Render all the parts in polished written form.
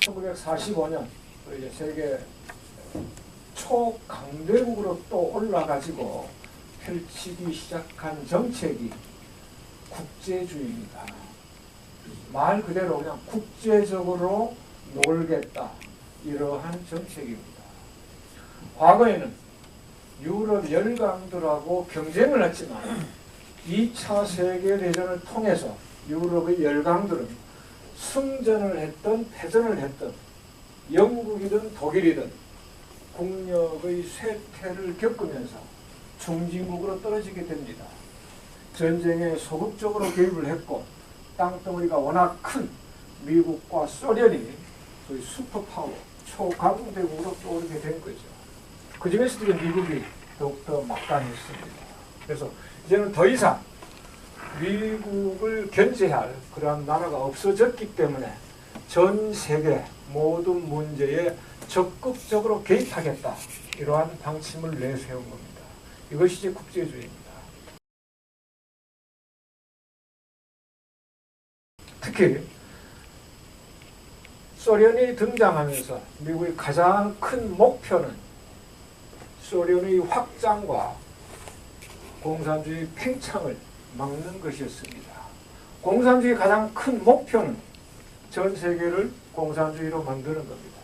1945년 이제 세계 초강대국으로 또 올라가지고 펼치기 시작한 정책이 국제주의입니다. 말 그대로 그냥 국제적으로 놀겠다, 이러한 정책입니다. 과거에는 유럽 열강들하고 경쟁을 했지만 2차 세계대전을 통해서 유럽의 열강들은 승전을 했든 패전을 했든 영국이든 독일이든 국력의 쇠퇴를 겪으면서 중진국으로 떨어지게 됩니다. 전쟁에 소극적으로 개입을 했고 땅덩어리가 워낙 큰 미국과 소련이 소위 슈퍼파워, 초강대국으로 떠오르게 된 거죠. 그 중에서도 미국이 더욱더 막강했습니다. 그래서 이제는 더 이상 미국을 견제할 그러한 나라가 없어졌기 때문에 전 세계 모든 문제에 적극적으로 개입하겠다, 이러한 방침을 내세운 겁니다. 이것이 이제 국제주의입니다. 특히 소련이 등장하면서 미국의 가장 큰 목표는 소련의 확장과 공산주의 팽창을 막는 것이었습니다. 공산주의의 가장 큰 목표는 전 세계를 공산주의로 만드는 겁니다.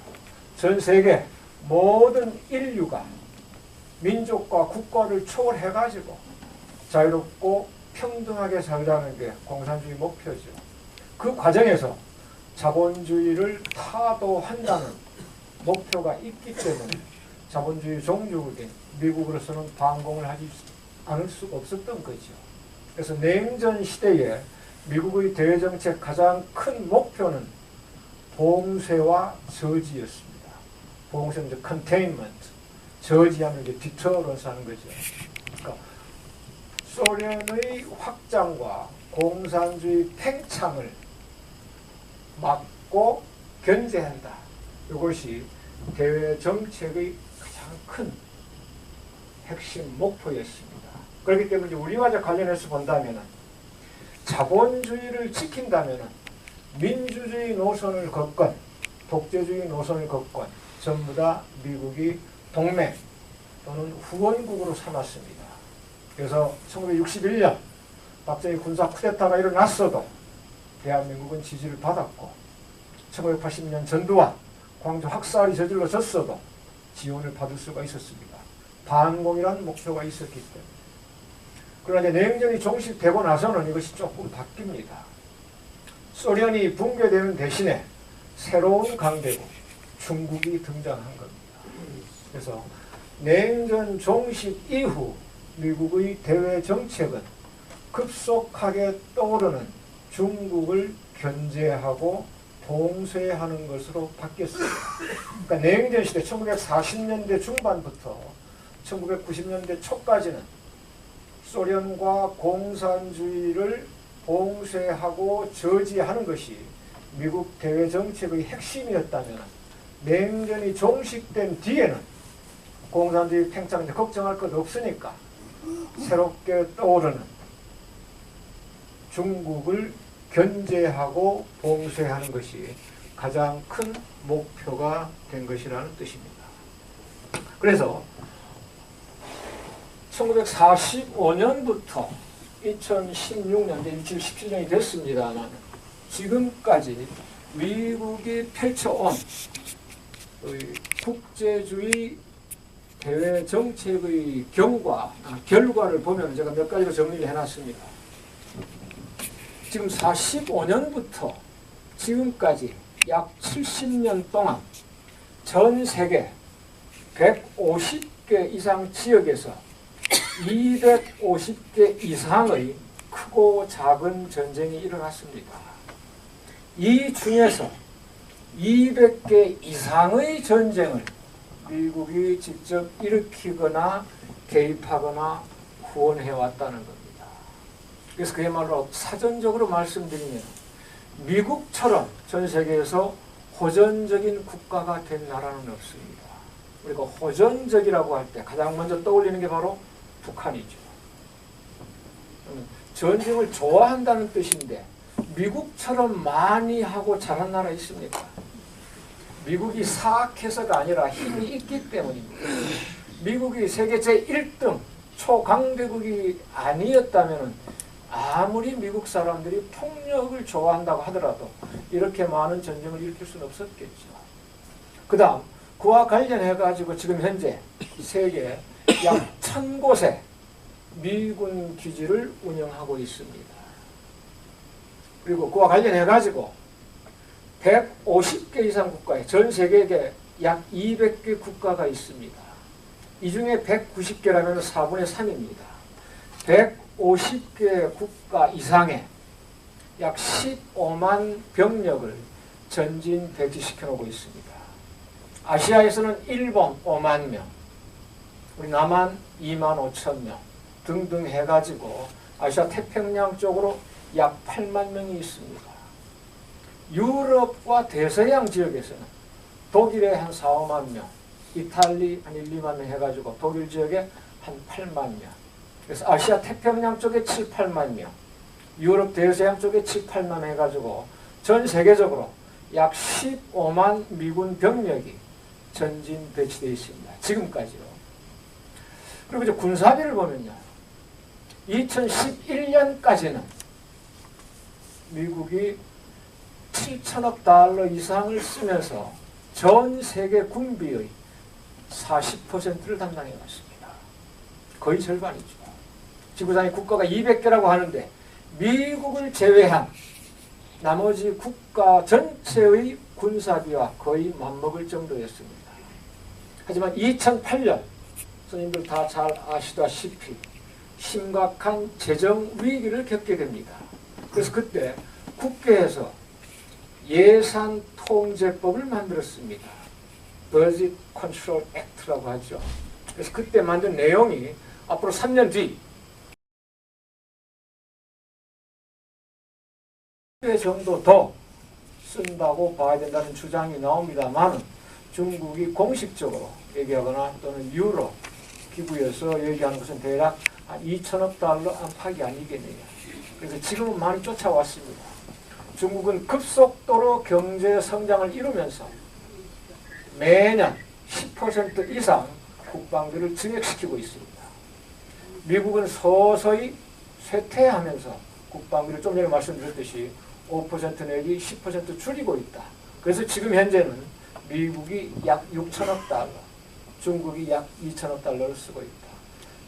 전 세계 모든 인류가 민족과 국가를 초월해가지고 자유롭고 평등하게 살자는 게 공산주의 목표죠. 그 과정에서 자본주의를 타도한다는 목표가 있기 때문에 자본주의 종주국인 미국으로서는 반공을 하지 않을 수가 없었던 거죠. 그래서 냉전 시대에 미국의 대외정책 가장 큰 목표는 봉쇄와 저지였습니다. 봉쇄는 이제 containment, 저지하면 이제 디터런스 하는 거죠. 그러니까 소련의 확장과 공산주의 팽창을 막고 견제한다. 이것이 대외 정책의 가장 큰 핵심 목표였습니다. 그렇기 때문에 우리와 관련해서 본다면 자본주의를 지킨다면 민주주의 노선을 걷건 독재주의 노선을 걷건 전부 다 미국이 동맹 또는 후원국으로 삼았습니다. 그래서 1961년 박정희 군사 쿠데타가 일어났어도 대한민국은 지지를 받았고 1980년 전두환 광주 학살이 저질러졌어도 지원을 받을 수가 있었습니다. 반공이라는 목표가 있었기 때문에. 그러나 이제 냉전이 종식되고 나서는 이것이 조금 바뀝니다. 소련이 붕괴되는 대신에 새로운 강대국 중국이 등장한 겁니다. 그래서 냉전 종식 이후 미국의 대외 정책은 급속하게 떠오르는 중국을 견제하고 봉쇄하는 것으로 바뀌었습니다. 그러니까 냉전 시대 1940년대 중반부터 1990년대 초까지는 소련과 공산주의를 봉쇄하고 저지하는 것이 미국 대외 정책의 핵심이었다면 냉전이 종식된 뒤에는 공산주의 팽창인데 걱정할 것 없으니까 새롭게 떠오르는 중국을 견제하고 봉쇄하는 것이 가장 큰 목표가 된 것이라는 뜻입니다. 그래서 1945년부터 2016년, 2017년이 됐습니다만 지금까지 미국이 펼쳐온 국제주의 대외 정책의 결과를 보면 제가 몇 가지로 정리를 해놨습니다. 지금 45년부터 지금까지 약 70년 동안 전 세계 150개 이상 지역에서 250개 이상의 크고 작은 전쟁이 일어났습니다. 이 중에서 200개 이상의 전쟁을 미국이 직접 일으키거나 개입하거나 후원해왔다는 겁니다. 그래서 그야말로 사전적으로 말씀드리면 미국처럼 전 세계에서 호전적인 국가가 된 나라는 없습니다. 우리가 호전적이라고 할 때 가장 먼저 떠올리는 게 바로 북한이죠. 전쟁을 좋아한다는 뜻인데 미국처럼 많이 하고 잘한 나라 있습니까? 미국이 사악해서가 아니라 힘이 있기 때문입니다. 미국이 세계 제1등 초강대국이 아니었다면 아무리 미국 사람들이 폭력을 좋아한다고 하더라도 이렇게 많은 전쟁을 일으킬 수는 없었겠죠. 그 다음 그와 관련해가지고 지금 현재 세계 약 1000곳에 미군 기지를 운영하고 있습니다. 그리고 그와 관련해가지고 150개 이상 국가에 전 세계에 약 200개 국가가 있습니다. 이 중에 190개라면 4분의 3입니다. 150개 국가 이상의 약 15만 병력을 전진 배치시켜 놓고 있습니다. 아시아에서는 일본 5만 명, 우리 남한 2만 5천 명 등등 해가지고 아시아 태평양 쪽으로 약 8만 명이 있습니다. 유럽과 대서양 지역에서는 독일에 한 4, 5만 명, 이탈리 한 1, 2만 명 해가지고 독일 지역에 한 8만 명. 그래서 아시아 태평양 쪽에 7, 8만 명, 유럽 대서양 쪽에 7, 8만 명 해가지고 전 세계적으로 약 15만 미군 병력이 전진 배치되어 있습니다. 지금까지요. 그리고 이제 군사비를 보면요. 2011년까지는 미국이 7천억 달러 이상을 쓰면서 전 세계 군비의 40%를 담당해 왔습니다. 거의 절반이죠. 지구상의 국가가 200개라고 하는데 미국을 제외한 나머지 국가 전체의 군사비와 거의 맞먹을 정도였습니다. 하지만 2008년 선생님들 다 잘 아시다시피 심각한 재정 위기를 겪게 됩니다. 그래서 그때 국회에서 예산 통제법을 만들었습니다. Budget Control Act라고 하죠. 그래서 그때 만든 내용이 앞으로 3년 뒤 회 정도 더 쓴다고 봐야 된다는 주장이 나옵니다만 중국이 공식적으로 얘기하거나 또는 유로 기구에서 얘기하는 것은 대략 한 2천억 달러 안팎이 아니겠느냐. 그래서 지금은 많이 쫓아왔습니다. 중국은 급속도로 경제 성장을 이루면서 매년 10% 이상 국방비를 증액시키고 있습니다. 미국은 서서히 쇠퇴하면서 국방비를 좀 전에 말씀드렸듯이 5% 내지 10% 줄이고 있다. 그래서 지금 현재는 미국이 약 6천억 달러, 중국이 약 2천억 달러를 쓰고 있다.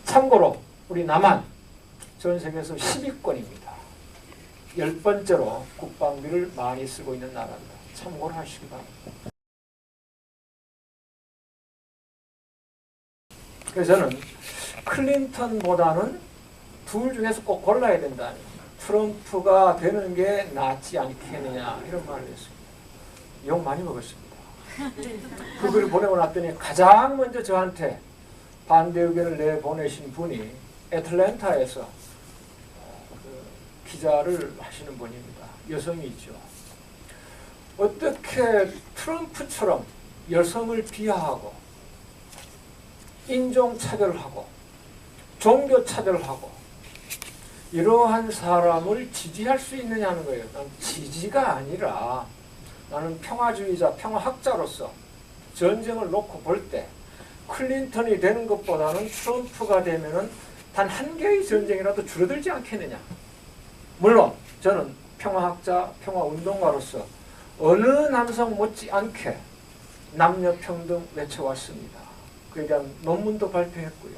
참고로 우리 남한 전 세계에서 10위권입니다. 10번째로 국방비를 많이 쓰고 있는 나라입니다. 참고를 하시기 바랍니다. 그래서 저는 클린턴보다는 둘 중에서 꼭 골라야 된다. 트럼프가 되는 게 낫지 않겠느냐 이런 말을 했습니다. 욕 많이 먹었습니다. 그 글을 보내고 났더니 가장 먼저 저한테 반대 의견을 내보내신 분이 애틀랜타에서 기자를 하시는 분입니다. 여성이죠. 어떻게 트럼프처럼 여성을 비하하고 인종차별하고 종교차별하고 이러한 사람을 지지할 수 있느냐는 거예요. 난 지지가 아니라 나는 평화주의자, 평화학자로서 전쟁을 놓고 볼 때 클린턴이 되는 것보다는 트럼프가 되면은 단 한 개의 전쟁이라도 줄어들지 않겠느냐. 물론 저는 평화학자, 평화운동가로서 어느 남성 못지않게 남녀평등 외쳐왔습니다. 그에 대한 논문도 발표했고요.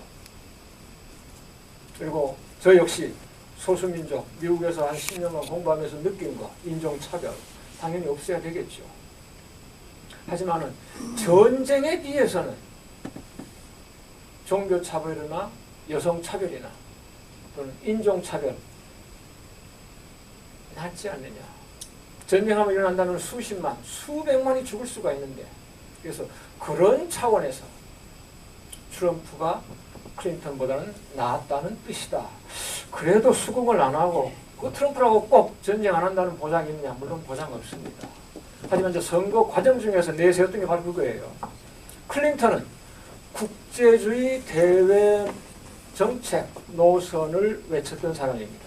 그리고 저 역시 소수민족, 미국에서 한 10년간 공부하면서 느낀 거, 인종차별 당연히 없어야 되겠죠. 하지만은 전쟁에 비해서는 종교차별이나 여성차별이나 또는 인종차별 낫지 않느냐. 전쟁하면 일어난다면 수십만, 수백만이 죽을 수가 있는데 그래서 그런 차원에서 트럼프가 클린턴보다는 낫다는 뜻이다. 그래도 수긍을 안 하고 그 트럼프라고 꼭 전쟁 안 한다는 보장이 있느냐? 물론 보장 없습니다. 하지만 이제 선거 과정 중에서 내세웠던 게 바로 그거예요. 클린턴은 국제주의 대외 정책 노선을 외쳤던 사람입니다.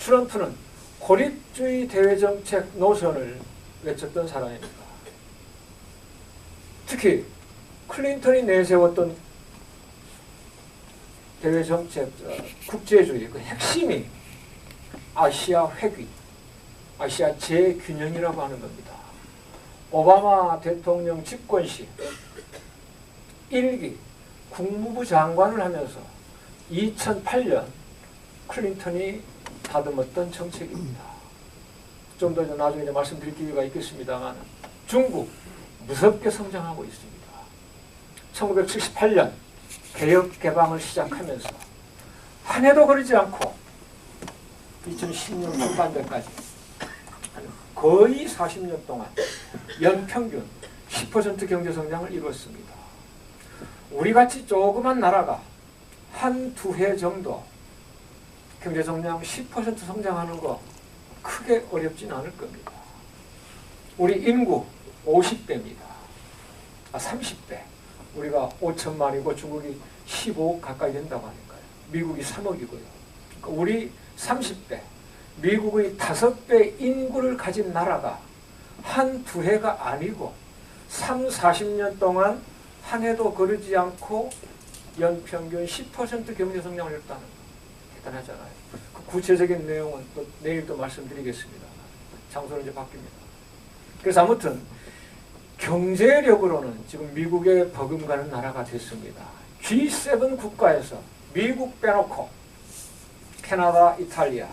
트럼프는 고립주의 대외 정책 노선을 외쳤던 사람입니다. 특히 클린턴이 내세웠던 대외 정책, 국제주의 그 핵심이 아시아 회귀, 아시아 재균형이라고 하는 겁니다. 오바마 대통령 집권 시 1기 국무부 장관을 하면서 2008년 클린턴이 다듬었던 정책입니다. 좀 더 나중에 말씀드릴 기회가 있겠습니다만 중국 무섭게 성장하고 있습니다. 1978년 개혁 개방을 시작하면서 한 해도 거르지 않고 2010년 후반대까지 거의 40년 동안 연평균 10% 경제 성장을 이뤘습니다. 우리같이 조그만 나라가 한 두 해 정도 경제 성장 10% 성장하는 거 크게 어렵진 않을 겁니다. 우리 인구 50배입니다. 30배. 우리가 5천만이고 중국이 15억 가까이 된다고 하니까요. 미국이 3억이고요. 그러니까 우리 30배, 미국의 5배 인구를 가진 나라가 한 두 해가 아니고 3, 40년 동안 한 해도 거르지 않고 연평균 10% 경제 성장을 했다는 거 대단하잖아요. 그 구체적인 내용은 또 내일 또 말씀드리겠습니다. 장소는 이제 바뀝니다. 그래서 아무튼 경제력으로는 지금 미국에 버금가는 나라가 됐습니다. G7 국가에서 미국 빼놓고 캐나다, 이탈리아,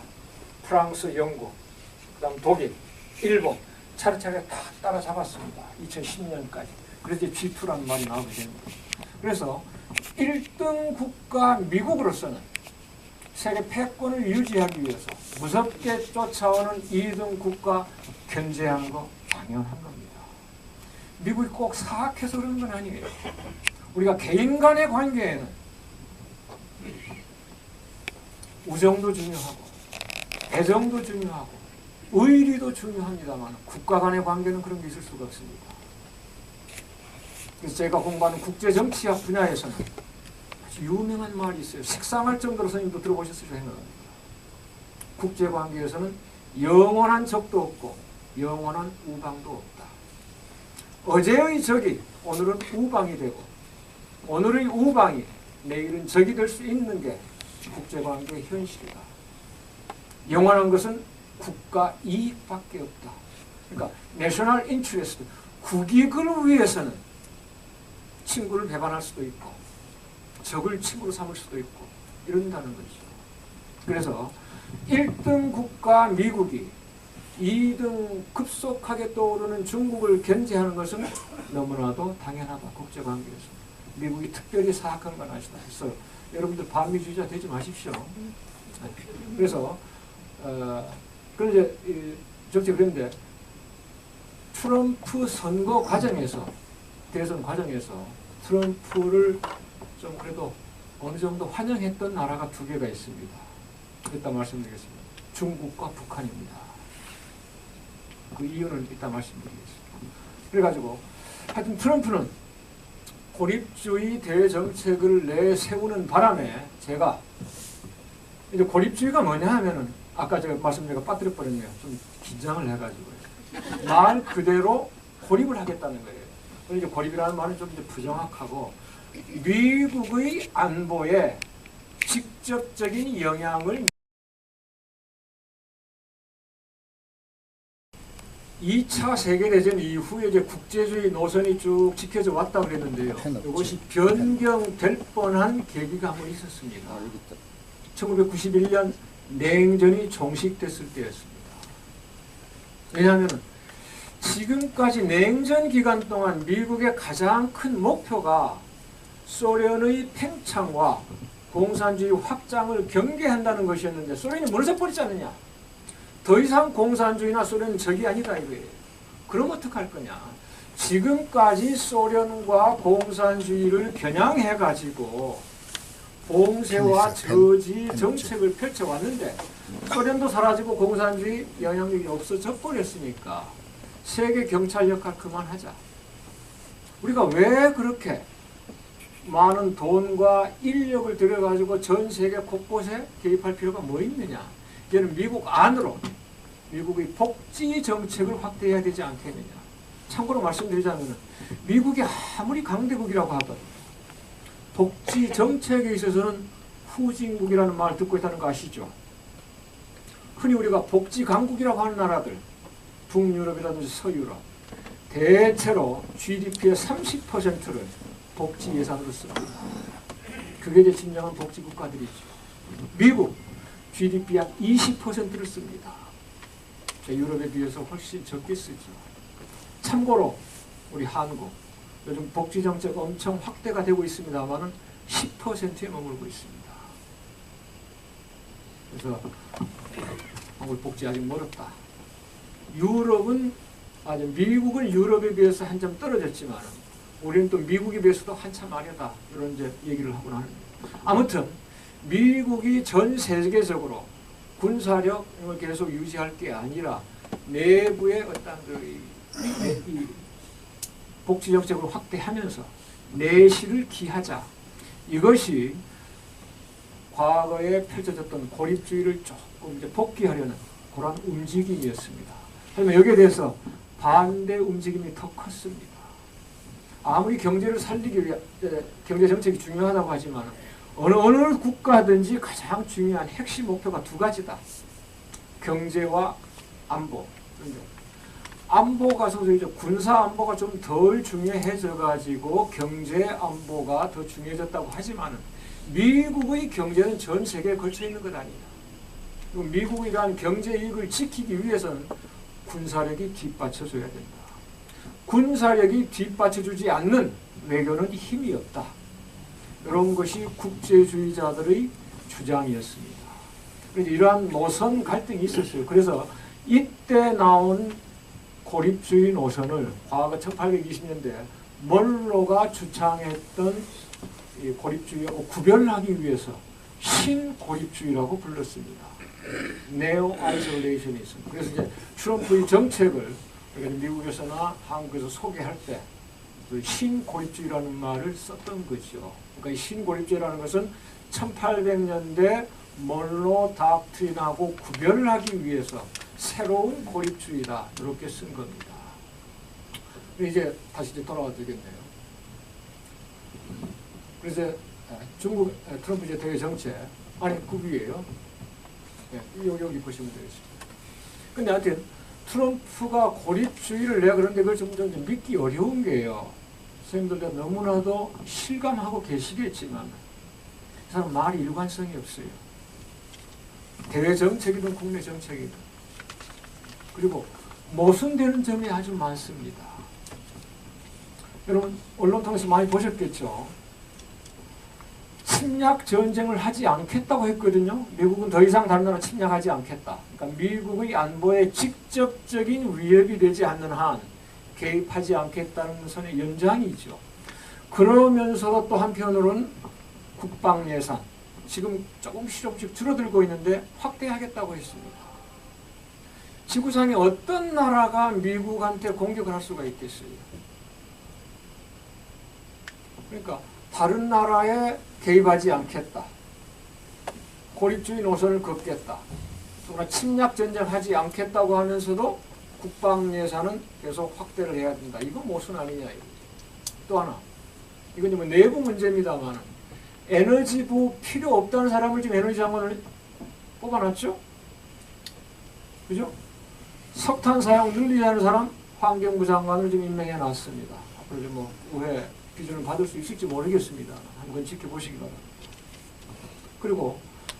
프랑스, 영국, 그다음 독일, 일본 차례차례 다 따라잡았습니다. 2010년까지. 그래서 G2라는 말이 나오게 됩니다. 그래서 1등 국가 미국으로서는 세계 패권을 유지하기 위해서 무섭게 쫓아오는 2등 국가 견제하는 거 당연한 겁니다. 미국이 꼭 사악해서 그런 건 아니에요. 우리가 개인 간의 관계에는 우정도 중요하고 애정도 중요하고 의리도 중요합니다만 국가 간의 관계는 그런 게 있을 수가 없습니다. 그래서 제가 공부하는 국제정치학 분야에서는 아주 유명한 말이 있어요. 식상할 정도로 선생님도 들어보셨을 줄 생각합니다. 국제관계에서는 영원한 적도 없고 영원한 우방도 없다. 어제의 적이 오늘은 우방이 되고 오늘의 우방이 내일은 적이 될 수 있는 게 국제관계의 현실이다. 영원한 것은 국가 이익밖에 없다. 그러니까 내셔널 인트레스트, 국익을 위해서는 친구를 배반할 수도 있고 적을 친구로 삼을 수도 있고 이런다는 거죠. 그래서 1등 국가 미국이 2등 급속하게 떠오르는 중국을 견제하는 것은 너무나도 당연하다. 국제관계에서. 미국이 특별히 사악한 건 아니다. 그래서 여러분들 반미주의자 되지 마십시오. 그래서 그런데 적지 그런데 트럼프 선거 과정에서 대선 과정에서 트럼프를 좀 그래도 어느 정도 환영했던 나라가 두 개가 있습니다. 이따 말씀드리겠습니다. 중국과 북한입니다. 그 이유는 이따 말씀드리겠습니다. 그래가지고 하여튼 트럼프는 고립주의 대정책을 내세우는 바람에 제가 이제 고립주의가 뭐냐 하면은 아까 제가 말씀드리가 빠뜨려 버렸네요. 좀 긴장을 해가지고요. 말 그대로 고립을 하겠다는 거예요. 이제 고립이라는 말은 좀 이제 부정확하고 미국의 안보에 직접적인 영향을 2차 세계대전 이후에 이제 국제주의 노선이 쭉 지켜져 왔다고 그랬는데요. 이것이 변경될 뻔한 계기가 한번 있었습니다. 1991년 냉전이 종식됐을 때였습니다. 왜냐하면 지금까지 냉전 기간 동안 미국의 가장 큰 목표가 소련의 팽창과 공산주의 확장을 경계한다는 것이었는데 소련이 멀어져버리지 않느냐. 더 이상 공산주의나 소련은 적이 아니다 이거예요. 그럼 어떡할 거냐. 지금까지 소련과 공산주의를 겨냥해가지고 봉쇄와 저지 정책을 펼쳐왔는데 소련도 사라지고 공산주의 영향력이 없어져 버렸으니까 세계 경찰 역할 그만하자. 우리가 왜 그렇게 많은 돈과 인력을 들여가지고 전 세계 곳곳에 개입할 필요가 뭐 있느냐. 이제는 미국 안으로 미국의 복지 정책을 확대해야 되지 않겠느냐. 참고로 말씀드리자면 미국이 아무리 강대국이라고 하든 복지 정책에 있어서는 후진국이라는 말을 듣고 있다는 거 아시죠? 흔히 우리가 복지 강국이라고 하는 나라들, 북유럽이라든지 서유럽, 대체로 GDP의 30%를 복지 예산으로 씁니다. 그게 이제 진정한 복지 국가들이죠. 미국 GDP 약 20%를 씁니다. 유럽에 비해서 훨씬 적게 쓰죠. 참고로 우리 한국 요즘 복지 정책 엄청 확대가 되고 있습니다만은 10%에 머물고 있습니다. 그래서 한국 복지 아직 멀었다. 유럽은 아주 미국은 유럽에 비해서 한참 떨어졌지만 우리는 또 미국에 비해서도 한참 아래다. 이런 이제 얘기를 하곤 하는 거예요. 아무튼 미국이 전 세계적으로 군사력을 계속 유지할 게 아니라 내부의 어떤 이 복지 정책을 확대하면서 내실을 기하자. 이것이 과거에 펼쳐졌던 고립주의를 조금 이제 복귀하려는 그런 움직임이었습니다. 하지만 여기에 대해서 반대 움직임이 더 컸습니다. 아무리 경제를 살리기 위해 경제 정책이 중요하다고 하지만 어느 국가든지 가장 중요한 핵심 목표가 두 가지다. 경제와 안보. 안보가 이제 군사 안보가 좀 덜 중요해져 가지고 경제 안보가 더 중요해졌다고 하지만 미국의 경제는 전 세계에 걸쳐 있는 것 아니다. 미국이 이러한 경제 이익을 지키기 위해서는 군사력이 뒷받쳐줘야 된다. 군사력이 뒷받쳐주지 않는 외교는 힘이 없다. 이런 것이 국제주의자들의 주장이었습니다. 그래서 이러한 노선 갈등이 있었어요. 그래서 이때 나온 고립주의 노선을 과거 1820년대 멀로가 주창했던 이 고립주의하고 구별하기 위해서 신고립주의라고 불렀습니다. 네오 아이솔레이셔니즘. 그래서 이제 트럼프의 정책을 미국에서나 한국에서 소개할 때 그 신고립주의라는 말을 썼던 거죠. 그러니까 이 신고립주의라는 것은 1800년대 멀로 닥트린하고 구별을 하기 위해서 새로운 고립주의다. 이렇게 쓴 겁니다. 이제 다시 이제 돌아와 되겠네요. 그래서 중국 트럼프 이제 대외 정책 아니 그 위에요. 여기 보시면 되겠습니다. 근데 하여튼 트럼프가 고립주의를 내가 그런데 그걸 좀 믿기 어려운 게요. 선생님들도 너무나도 실감하고 계시겠지만 이 사람 말이 일관성이 없어요. 대외 정책이든 국내 정책이든. 그리고 모순되는 점이 아주 많습니다. 여러분 언론 통해서 많이 보셨겠죠. 침략 전쟁을 하지 않겠다고 했거든요. 미국은 더 이상 다른 나라 침략하지 않겠다. 그러니까 미국의 안보에 직접적인 위협이 되지 않는 한 개입하지 않겠다는 선의 연장이죠. 그러면서도 또 한편으로는 국방 예산 지금 조금씩 줄어들고 있는데 확대하겠다고 했습니다. 지구상에 어떤 나라가 미국한테 공격을 할 수가 있겠어요? 그러니까 다른 나라에 개입하지 않겠다. 고립주의 노선을 걷겠다. 또나 침략 전쟁하지 않겠다고 하면서도 국방 예산은 계속 확대를 해야 된다. 이거 모순 아니냐. 또 하나. 이건 뭐 내부 문제입니다만 에너지부 필요 없다는 사람을 지금 에너지 장관을 뽑아놨죠? 그죠? 석탄 사용 늘리자는 사람 환경부 장관을 지금 임명해 놨습니다. 앞으로 뭐 의회 비준을 받을 수 있을지 모르겠습니다. 한번 지켜보시기 바랍니다. 그리고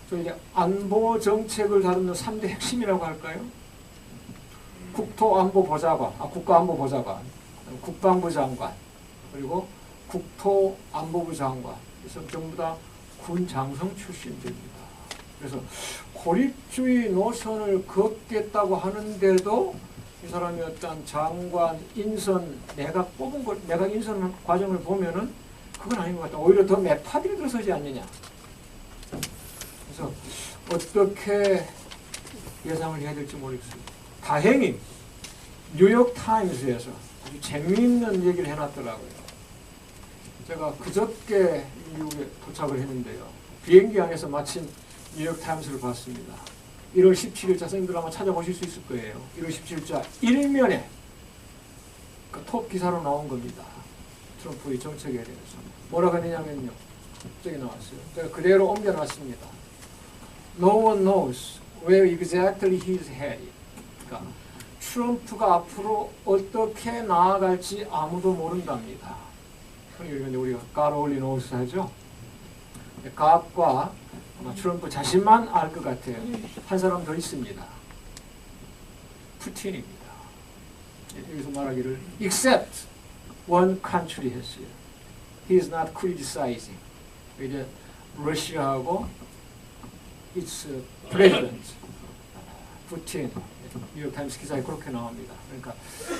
저 이제 안보 정책을 다루는 3대 핵심이라고 할까요? 국토안보보좌관, 국가안보보좌관, 국방부 장관, 그리고 국토안보부 장관. 그래서 전부 다 군 장성 출신들입니다. 그래서 고립주의 노선을 걷겠다고 하는데도 이 사람이 어떤 장관 인선, 내각 인선 과정을 보면은 그건 아닌 것 같다. 오히려 더 매파들이 들어서지 않느냐. 그래서 어떻게 예상을 해야 될지 모르겠습니다. 다행히 뉴욕타임스에서 아주 재미있는 얘기를 해놨더라고요. 제가 그저께 미국에 도착을 했는데요. 비행기 안에서 마침 뉴욕타임스를 봤습니다. 1월 17일자 선생님들 아마 찾아보실 수 있을 거예요. 1월 17일자 일면에 그 톱 기사로 나온 겁니다. 트럼프의 정책에 대해서. 뭐라고 하느냐면요. 저기 나왔어요. 제가 그대로 옮겨놨습니다. No one knows where exactly he is headed. 그러니까 트럼프가 앞으로 어떻게 나아갈지 아무도 모른답니다. 이건 우리가 God only knows 하죠. God과 아마 트럼프 자신만 알 것 같아요. 한 사람 더 있습니다. 푸틴입니다. 여기서 말하기를 except one country 했어요. He is not criticizing. 이제 러시아하고 its president 푸틴 뉴욕타임스 기사에 그렇게 나옵니다. 그러니까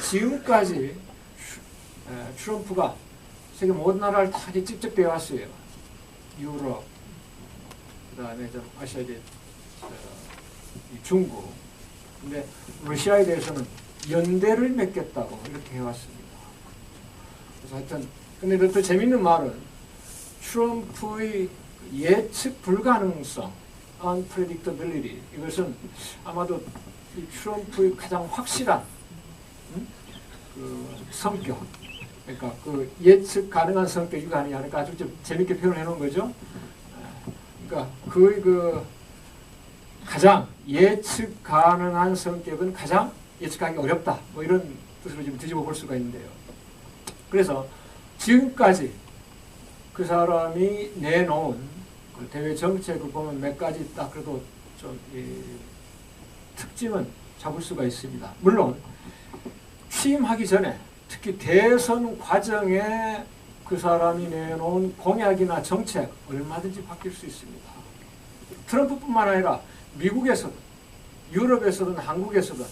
지금까지 트럼프가 세계 모든 나라를 다 직접 배워왔어요. 유럽, 그다음에 좀 아시아계 중국. 근데 러시아에 대해서는 연대를 맺겠다고 이렇게 해왔습니다. 그래서 하여튼 근데 또 재밌는 말은 트럼프의 예측 불가능성, unpredictability, 이것은 아마도 이 트럼프의 가장 확실한 그 성격, 그러니까 그 예측 가능한 성격이 아니냐, 그러니까 아주 좀 재밌게 표현해 놓은 거죠. 그러니까 그 가장 예측 가능한 성격은 가장 예측하기 어렵다. 뭐 이런 뜻으로 좀 뒤집어 볼 수가 있는데요. 그래서 지금까지 그 사람이 내놓은 그 대외 정책을 보면 몇 가지 딱 그래도 좀 특징은 잡을 수가 있습니다. 물론 취임하기 전에 특히 대선 과정에 그 사람이 내놓은 공약이나 정책 얼마든지 바뀔 수 있습니다. 트럼프뿐만 아니라 미국에서든 유럽에서든 한국에서든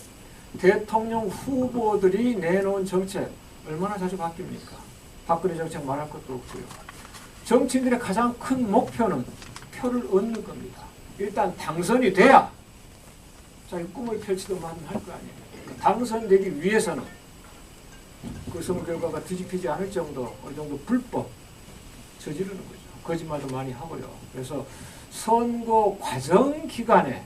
대통령 후보들이 내놓은 정책 얼마나 자주 바뀝니까? 박근혜 정책 말할 것도 없고요. 정치인들의 가장 큰 목표는 표를 얻는 겁니다. 일단 당선이 돼야 자기 꿈을 펼치든 할 거 아니에요. 당선되기 위해서는 그 선거 결과가 뒤집히지 않을 정도, 어느 정도 불법 저지르는 거죠. 거짓말도 많이 하고요. 그래서 선거 과정 기간에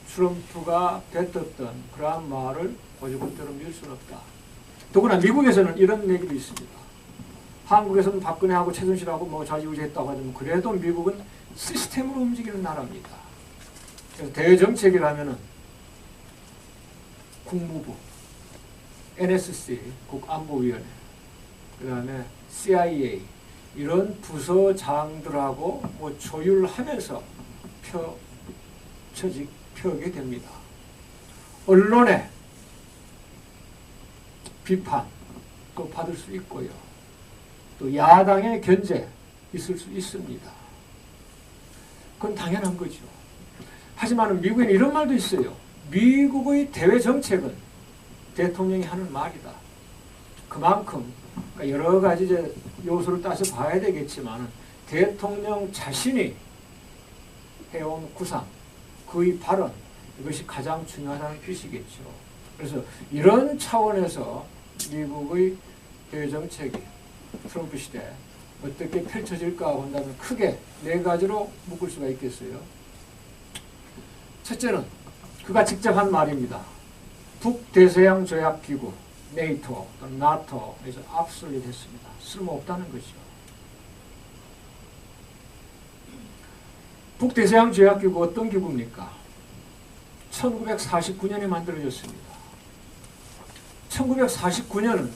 트럼프가 뱉었던 그러한 말을 고지고대로 밀 수는 없다. 더구나 미국에서는 이런 얘기도 있습니다. 한국에서는 박근혜하고 최순실하고 뭐 좌지우지했다고 하지만 그래도 미국은 시스템으로 움직이는 나라입니다. 그래서 대정책이라면은 국무부, NSC, 국안보위원회, 그 다음에 CIA 이런 부서장들하고 뭐 조율하면서 펴게 됩니다. 언론의 비판도 받을 수 있고요. 또 야당의 견제 있을 수 있습니다. 그건 당연한 거죠. 하지만 미국에는 이런 말도 있어요. 미국의 대외 정책은 대통령이 하는 말이다. 그만큼 여러 가지 이제 요소를 따서 봐야 되겠지만 대통령 자신이 해온 구상, 그의 발언, 이것이 가장 중요하다는 뜻이겠죠. 그래서 이런 차원에서 미국의 대외 정책이 트럼프 시대 어떻게 펼쳐질까 본다면 크게 네 가지로 묶을 수가 있겠어요. 첫째는 그가 직접 한 말입니다. 북대서양 조약 기구, 네이토, 나토에서 압수를 했습니다. 쓸모없다는 것이죠. 북대서양 조약 기구 어떤 기구입니까? 1949년에 만들어졌습니다. 1949년은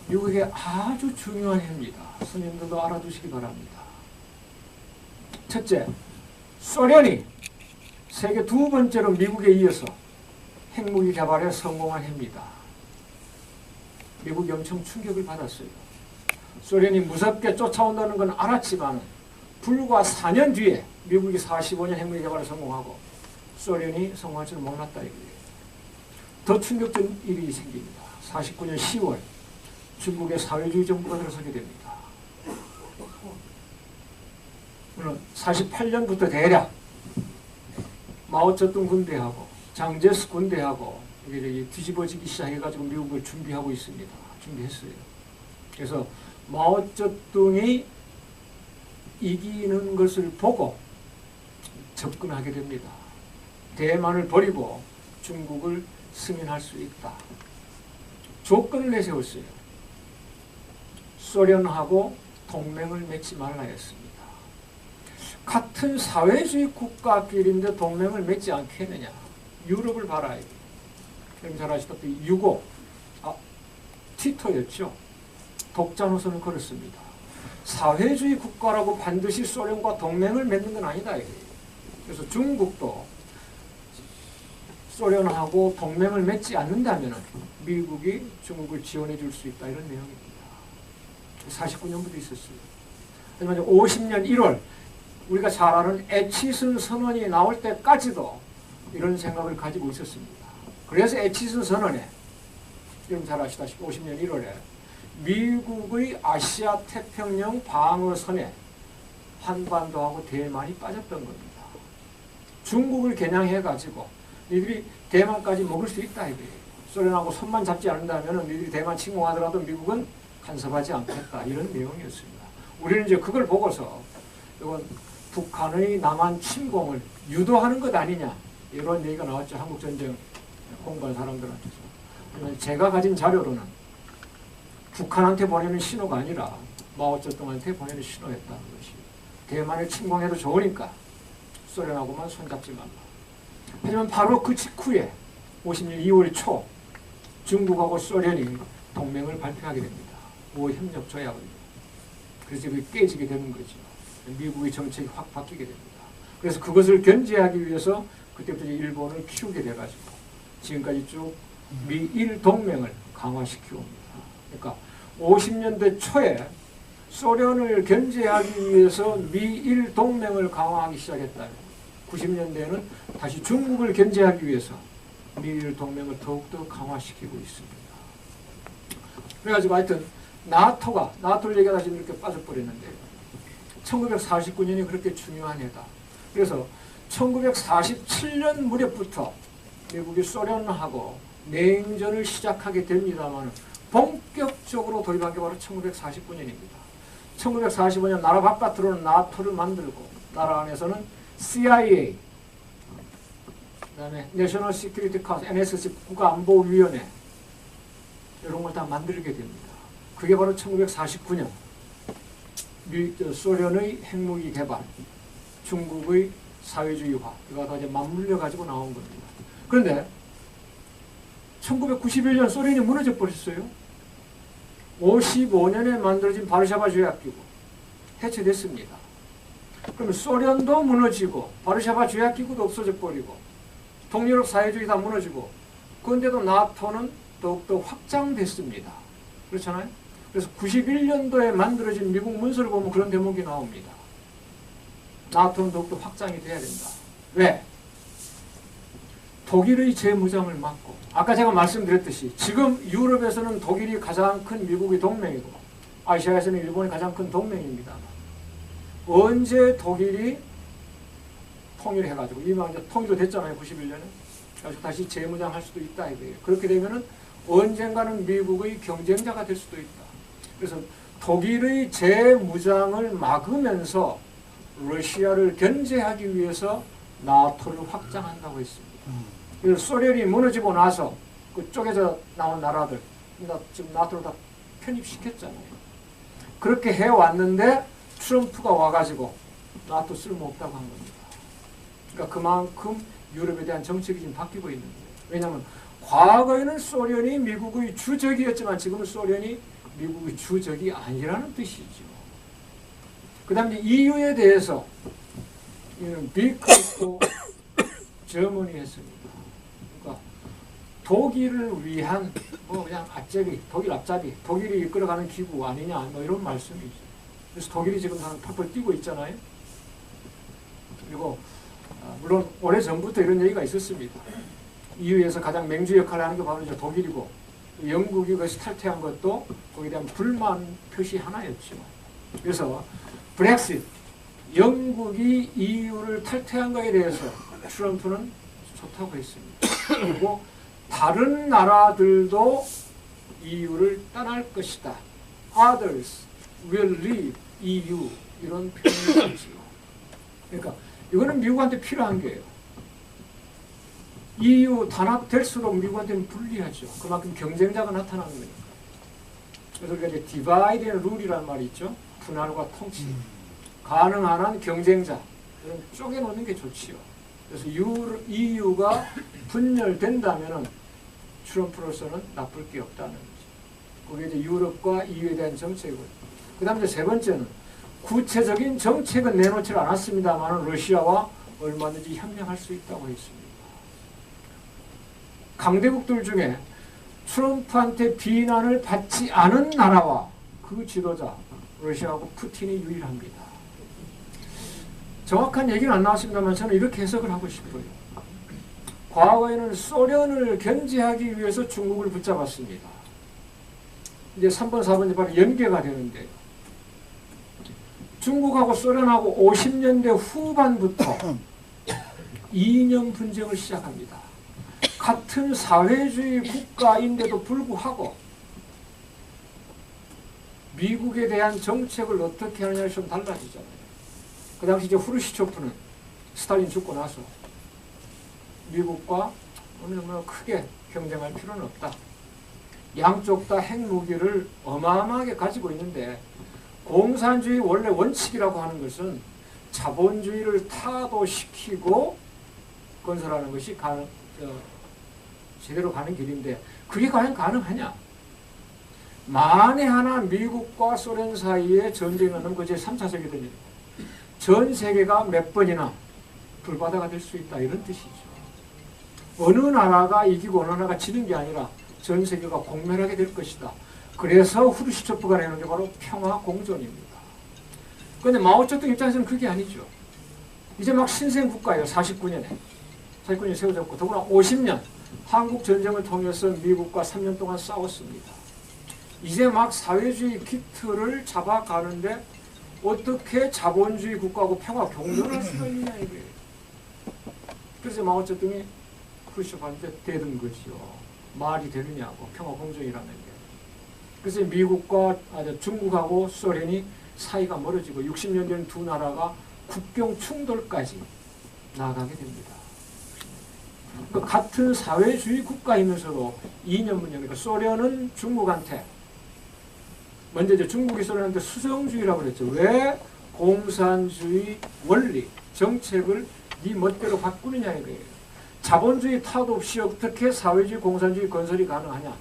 미국에게 아주 중요한 해입니다. 스님들도 알아두시기 바랍니다. 첫째, 소련이 세계 두 번째로 미국에 이어서 핵무기 개발에 성공한 해입니다. 미국이 엄청 충격을 받았어요. 소련이 무섭게 쫓아온다는 건 알았지만 불과 4년 뒤에 미국이 45년 핵무기 개발에 성공하고 소련이 성공할 줄 몰랐다 이거예요. 더 충격적인 일이 생깁니다. 49년 10월 중국의 사회주의 정부가 들어서게 됩니다. 물론 48년부터 대략 마오쩌둥 군대하고 장제스 군대하고 이게 뒤집어지기 시작해가지고 미국을 준비하고 있습니다. 준비했어요. 그래서 마오쩌둥이 이기는 것을 보고 접근하게 됩니다. 대만을 버리고 중국을 승인할 수 있다. 조건을 내세웠어요. 소련하고 동맹을 맺지 말라 했습니다. 같은 사회주의 국가끼리인데 동맹을 맺지 않겠느냐. 유럽을 봐라. 여러분 잘 아시다시피 유고 티토였죠. 독자 노선을 걸었습니다. 사회주의 국가라고 반드시 소련과 동맹을 맺는 건 아니다. 그래서 중국도 소련하고 동맹을 맺지 않는다면 미국이 중국을 지원해 줄 수 있다. 이런 내용입니다. 49년부터 있었어요. 하지만 50년 1월 우리가 잘 아는 애치슨 선언이 나올 때까지도 이런 생각을 가지고 있었습니다. 그래서 애치슨 선언에 여러분 잘 아시다시피 50년 1월에 미국의 아시아 태평양 방어선에 한반도하고 대만이 빠졌던 겁니다. 중국을 겨냥해가지고 니들이 대만까지 먹을 수 있다 이거예요. 소련하고 손만 잡지 않는다면 니들이 대만 침공하더라도 미국은 간섭하지 않겠다 이런 내용이었습니다. 우리는 이제 그걸 보고서 이건 북한의 남한 침공을 유도하는 것 아니냐 이런 얘기가 나왔죠. 한국전쟁 공부한 사람들한테서. 제가 가진 자료로는 북한한테 보내는 신호가 아니라 마오쩌둥한테 보내는 신호였다는 것이 대만을 침공해도 좋으니까 소련하고만 손잡지 말라. 하지만 바로 그 직후에 50년 2월 초 중국하고 소련이 동맹을 발표하게 됩니다. 5협력 조약을. 그래서 그게 깨지게 되는 거죠. 미국의 정책이 확 바뀌게 됩니다. 그래서 그것을 견제하기 위해서 그때부터 일본을 키우게 돼가지고 지금까지 쭉 미일 동맹을 강화시키고 옵니다. 그러니까 50년대 초에 소련을 견제하기 위해서 미일 동맹을 강화하기 시작했다면 90년대에는 다시 중국을 견제하기 위해서 미일 동맹을 더욱더 강화시키고 있습니다. 그래가지고 하여튼 나토를 얘기하다 지금 이렇게 빠져버렸는데 1949년이 그렇게 중요한 해다. 그래서 1947년 무렵부터 미국이 소련하고 냉전을 시작하게 됩니다만 본격적으로 도입한 게 바로 1949년입니다. 1945년 나라 바깥으로는 나토를 만들고 나라 안에서는 CIA, 그다음에 내셔널 시큐리티 카운슬, NSC 국가안보위원회 이런 걸 다 만들게 됩니다. 그게 바로 1949년 소련의 핵무기 개발, 중국의 사회주의화 이거 다 이제 맞물려 가지고 나온 겁니다. 그런데 1991년 소련이 무너져 버렸어요. 55년에 만들어진 바르샤바 조약기구 해체됐습니다. 그러면 소련도 무너지고 바르샤바 조약기구도 없어져 버리고 동유럽 사회주의 다 무너지고 그런데도 나토는 더욱더 확장됐습니다. 그렇잖아요? 그래서 91년도에 만들어진 미국 문서를 보면 그런 대목이 나옵니다. 나토는 더욱더 확장이 돼야 된다. 왜? 독일의 재무장을 막고 아까 제가 말씀드렸듯이 지금 유럽에서는 독일이 가장 큰 미국의 동맹이고 아시아에서는 일본이 가장 큰 동맹입니다. 언제 독일이 통일해가지고 이미 이제 통일도 됐잖아요. 91년에. 그래서 다시 재무장할 수도 있다 이거예요. 그렇게 되면은 언젠가는 미국의 경쟁자가 될 수도 있다. 그래서 독일의 재무장을 막으면서 러시아를 견제하기 위해서 나토를 확장한다고 했습니다. 그래서 소련이 무너지고 나서 그쪽에서 나온 나라들 지금 나토를 다 편입시켰잖아요. 그렇게 해왔는데 트럼프가 와가지고 나토 쓸모없다고 한 겁니다. 그러니까 그만큼 유럽에 대한 정책이 지금 바뀌고 있는 거예요. 왜냐하면 과거에는 소련이 미국의 주적이었지만 지금은 소련이 미국의 주적이 아니라는 뜻이죠. 그 다음에 EU에 대해서 비크고 저머니 했습니다. 그러니까 독일을 위한 뭐 그냥 앞잡이, 독일 앞잡이, 독일이 이끌어가는 기구 아니냐 뭐 이런 말씀이죠. 그래서 독일이 지금 펄펄 뛰고 있잖아요. 그리고 물론 오래전부터 이런 얘기가 있었습니다. EU에서 가장 맹주 역할을 하는 게 바로 이제 독일이고 영국이 그것이 탈퇴한 것도 거기에 대한 불만 표시 하나였죠. 그래서 브렉시트, 영국이 EU를 탈퇴한 것에 대해서 트럼프는 좋다고 했습니다. 그리고 다른 나라들도 EU를 떠날 것이다. Others will leave EU 이런 표현을 쓰죠. 그러니까 이거는 미국한테 필요한 거예요. EU 단합될수록 미국한테는 불리하죠. 그만큼 경쟁자가 나타나는 거니까. 그래서 우리가 이제 디바이드 앤 룰이라는 말이 있죠. 분할과 통치. 가능한 한 경쟁자 이런 쪼개놓는 게 좋지요. 그래서 EU가 분열된다면은 트럼프로서는 나쁠 게 없다는 거죠. 그게 이제 유럽과 EU에 대한 정책이고요. 그 다음에 세 번째는 구체적인 정책은 내놓지 않았습니다만 러시아와 얼마든지 협력할 수 있다고 했습니다. 강대국들 중에 트럼프한테 비난을 받지 않은 나라와 그 지도자 러시아하고 푸틴이 유일합니다. 정확한 얘기는 안 나왔습니다만 저는 이렇게 해석을 하고 싶어요. 과거에는 소련을 견제하기 위해서 중국을 붙잡았습니다. 이제 3번, 4번이 바로 연계가 되는데요. 중국하고 소련하고 50년대 후반부터 이념 분쟁을 시작합니다. 같은 사회주의 국가인데도 불구하고 미국에 대한 정책을 어떻게 하느냐에 좀 달라지잖아요. 그 당시 이제 후르시초프는 스탈린 죽고 나서 미국과 어느 정도 크게 경쟁할 필요는 없다. 양쪽 다 핵무기를 어마어마하게 가지고 있는데 공산주의 원래 원칙이라고 하는 것은 자본주의를 타도시키고 건설하는 것이 제대로 가는 길인데 그게 과연 가능하냐? 만에 하나 미국과 소련 사이에 전쟁이 나면 그게 3차 세계대전입니다. 전 세계가 몇 번이나 불바다가 될 수 있다 이런 뜻이죠. 어느 나라가 이기고 어느 나라가 지는 게 아니라 전 세계가 공멸하게 될 것이다. 그래서 후르시초프가 내놓은 게 바로 평화 공존입니다. 그런데 마오쩌둥 입장에서는 그게 아니죠. 이제 막 신생 국가예요. 49년에 세워졌고 더구나 50년 한국 전쟁을 통해서 미국과 3년 동안 싸웠습니다. 이제 막 사회주의 기틀을 잡아가는데 어떻게 자본주의 국가하고 평화 공존할 수가 있느냐 이거예요. 그래서 마오쩌둥이 후르시초프한테 대든 거지요. 말이 되느냐고 평화 공존이라는 게. 그래서 미국과 중국하고 소련이 사이가 멀어지고 60년 된 두 나라가 국경 충돌까지 나아가게 됩니다. 그러니까 같은 사회주의 국가이면서도 이념 문제, 그러니까 소련은 중국한테 먼저 이제 중국이 소련한테 수정주의라고 그랬죠. 왜 공산주의 원리, 정책을 네 멋대로 바꾸느냐 이거예요. 자본주의 타도 없이 어떻게 사회주의, 공산주의 건설이 가능하냐.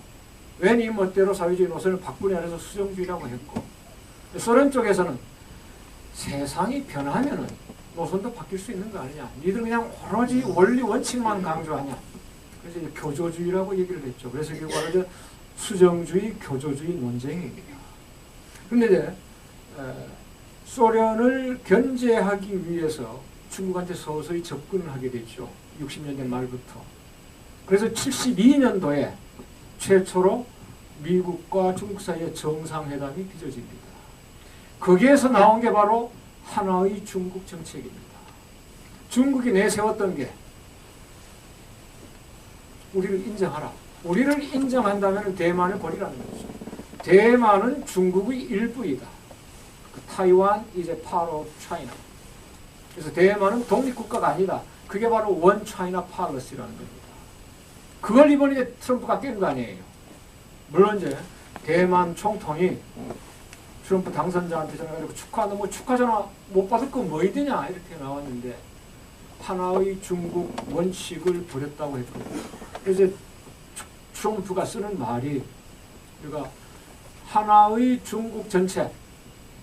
왜 네 멋대로 사회주의 노선을 바꾸냐 해서 수정주의라고 했고 소련 쪽에서는 세상이 변하면은 노선도 바뀔 수 있는 거 아니냐. 니들 그냥 오로지 원리 원칙만 강조하냐. 그래서 이제 교조주의라고 얘기를 했죠. 그래서 이게 바로 수정주의, 교조주의 논쟁입니다. 그런데 이제 소련을 견제하기 위해서 중국한테 서서히 접근을 하게 됐죠. 60년대 말부터. 그래서 72년도에 최초로 미국과 중국 사이의 정상회담이 빚어집니다. 거기에서 나온 게 바로 하나의 중국 정책입니다. 중국이 내세웠던 게 우리를 인정하라. 우리를 인정한다면 대만을 버리라는 거죠. 대만은 중국의 일부이다. 타이완 이제 part of China. 그래서 대만은 독립국가가 아니다. 그게 바로 원 차이나 팔러시라는 겁니다. 그걸 이번에 이제 트럼프가 깬 거 아니에요. 물론 이제 대만 총통이 트럼프 당선자한테 전화해가지고 축하한다, 뭐 축하 전화 못 받을 거 뭐이드냐 이렇게 나왔는데 하나의 중국 원칙을 버렸다고 했거든요. 그래서 트럼프가 쓰는 말이 우리가 하나의 중국 전체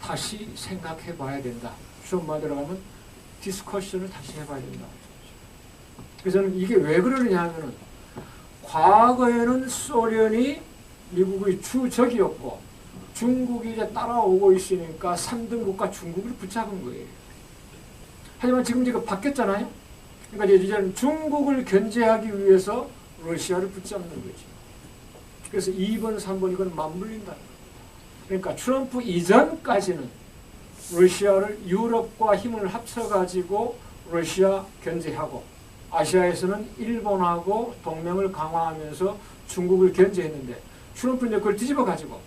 다시 생각해 봐야 된다. 쉬운 말대로 하면 디스커션을 다시 해봐야 된다. 그래서 저는 이게 왜 그러느냐 하면은 과거에는 소련이 미국의 주적이었고 중국이 이제 따라오고 있으니까 3등 국가 중국을 붙잡은 거예요. 하지만 지금 이제 바뀌었잖아요. 그러니까 이제는 중국을 견제하기 위해서 러시아를 붙잡는 거죠. 그래서 2번, 3번 이건 맞물린다는 거예요. 그러니까 트럼프 이전까지는 러시아를 유럽과 힘을 합쳐가지고 러시아 견제하고 아시아에서는 일본하고 동맹을 강화하면서 중국을 견제했는데 트럼프는 그걸 뒤집어가지고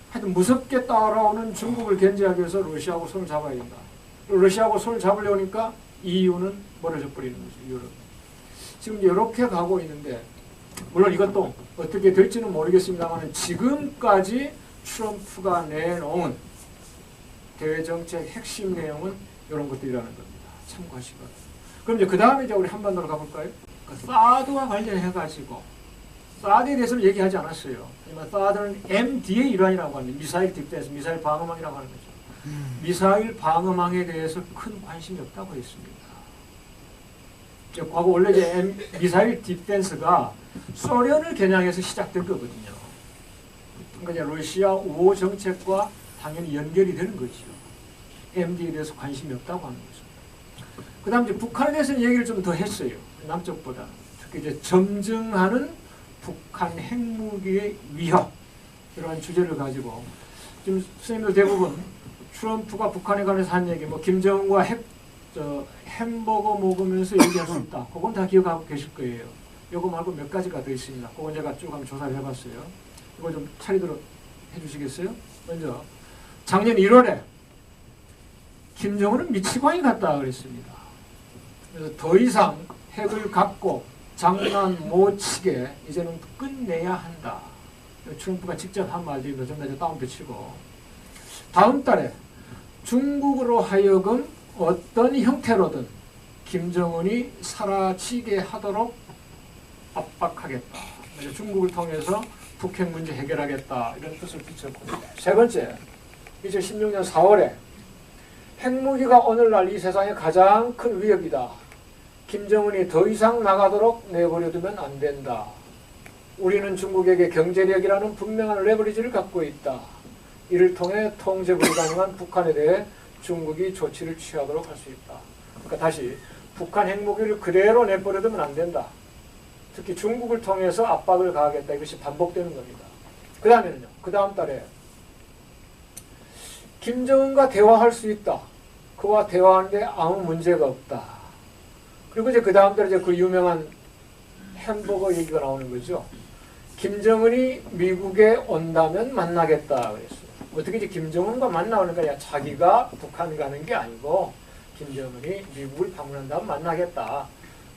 하여튼 무섭게 따라오는 중국을 견제하기 위해서 러시아하고 손을 잡아야 된다. 러시아하고 손을 잡으려니까 EU는 멀어져 버리는 거죠. 유럽. 지금 이렇게 가고 있는데 물론 이것도 어떻게 될지는 모르겠습니다만 지금까지 트럼프가 내놓은 대외 정책 핵심 내용은 이런 것들이라는 겁니다. 참고하시고. 그럼 이제 그 다음에 이제 우리 한반도로 가볼까요? 그러니까 사드와 관련해가지고 사드에 대해서는 얘기하지 않았어요. 하지만 사드는 MD의 일환이라고 합니다. 미사일 디펜스, 미사일 방어망이라고 하는 거죠. 미사일 방어망에 대해서 큰 관심이 없다고 했습니다. 과거 원래 이제 미사일 디펜스가 소련을 겨냥해서 시작된 거거든요. 그러니까 이제 러시아 우호 정책과 당연히 연결이 되는 거죠. MD에 대해서 관심이 없다고 하는 거죠. 그 다음 이제 북한에 대해서는 얘기를 좀 더 했어요. 남쪽보다. 특히 이제 점증하는 북한 핵무기의 위협, 이런 주제를 가지고 지금 선생님들 대부분 트럼프가 북한에 관해서 한 얘기, 뭐 김정은과 햄버거 먹으면서 얘기할 수 있다. 그건 다 기억하고 계실 거예요. 요거 말고 몇 가지가 더 있습니다. 그건 제가 쭉 한번 조사를 해봤어요. 이거 좀 차리도록 해주시겠어요? 먼저 작년 1월에 김정은은 미치광이 같다 그랬습니다. 그래서 더 이상 핵을 갖고 장난 못 치게 이제는 끝내야 한다. 트럼프가 직접 한 말들이 좀 이제 다운표 치고, 다음 달에 중국으로 하여금 어떤 형태로든 김정은이 사라지게 하도록 압박하겠다. 중국을 통해서 북핵 문제 해결하겠다. 이런 뜻을 비쳤고, 세 번째, 2016년 4월에 핵무기가 오늘날 이 세상의 가장 큰 위협이다. 김정은이 더 이상 나가도록 내버려두면 안 된다. 우리는 중국에게 경제력이라는 분명한 레버리지를 갖고 있다. 이를 통해 통제 불가능한 북한에 대해 중국이 조치를 취하도록 할 수 있다. 그러니까 다시 북한 핵무기를 그대로 내버려두면 안 된다. 특히 중국을 통해서 압박을 가하겠다. 이것이 반복되는 겁니다. 그 다음에는요. 그 다음 달에 김정은과 대화할 수 있다. 그와 대화하는데 아무 문제가 없다. 그리고 이제 그 다음 달에 이제 그 유명한 햄버거 얘기가 나오는 거죠. 김정은이 미국에 온다면 만나겠다 그랬어요. 어떻게 이제 김정은과 만나는 거냐? 자기가 북한 가는 게 아니고 김정은이 미국을 방문한다면 만나겠다.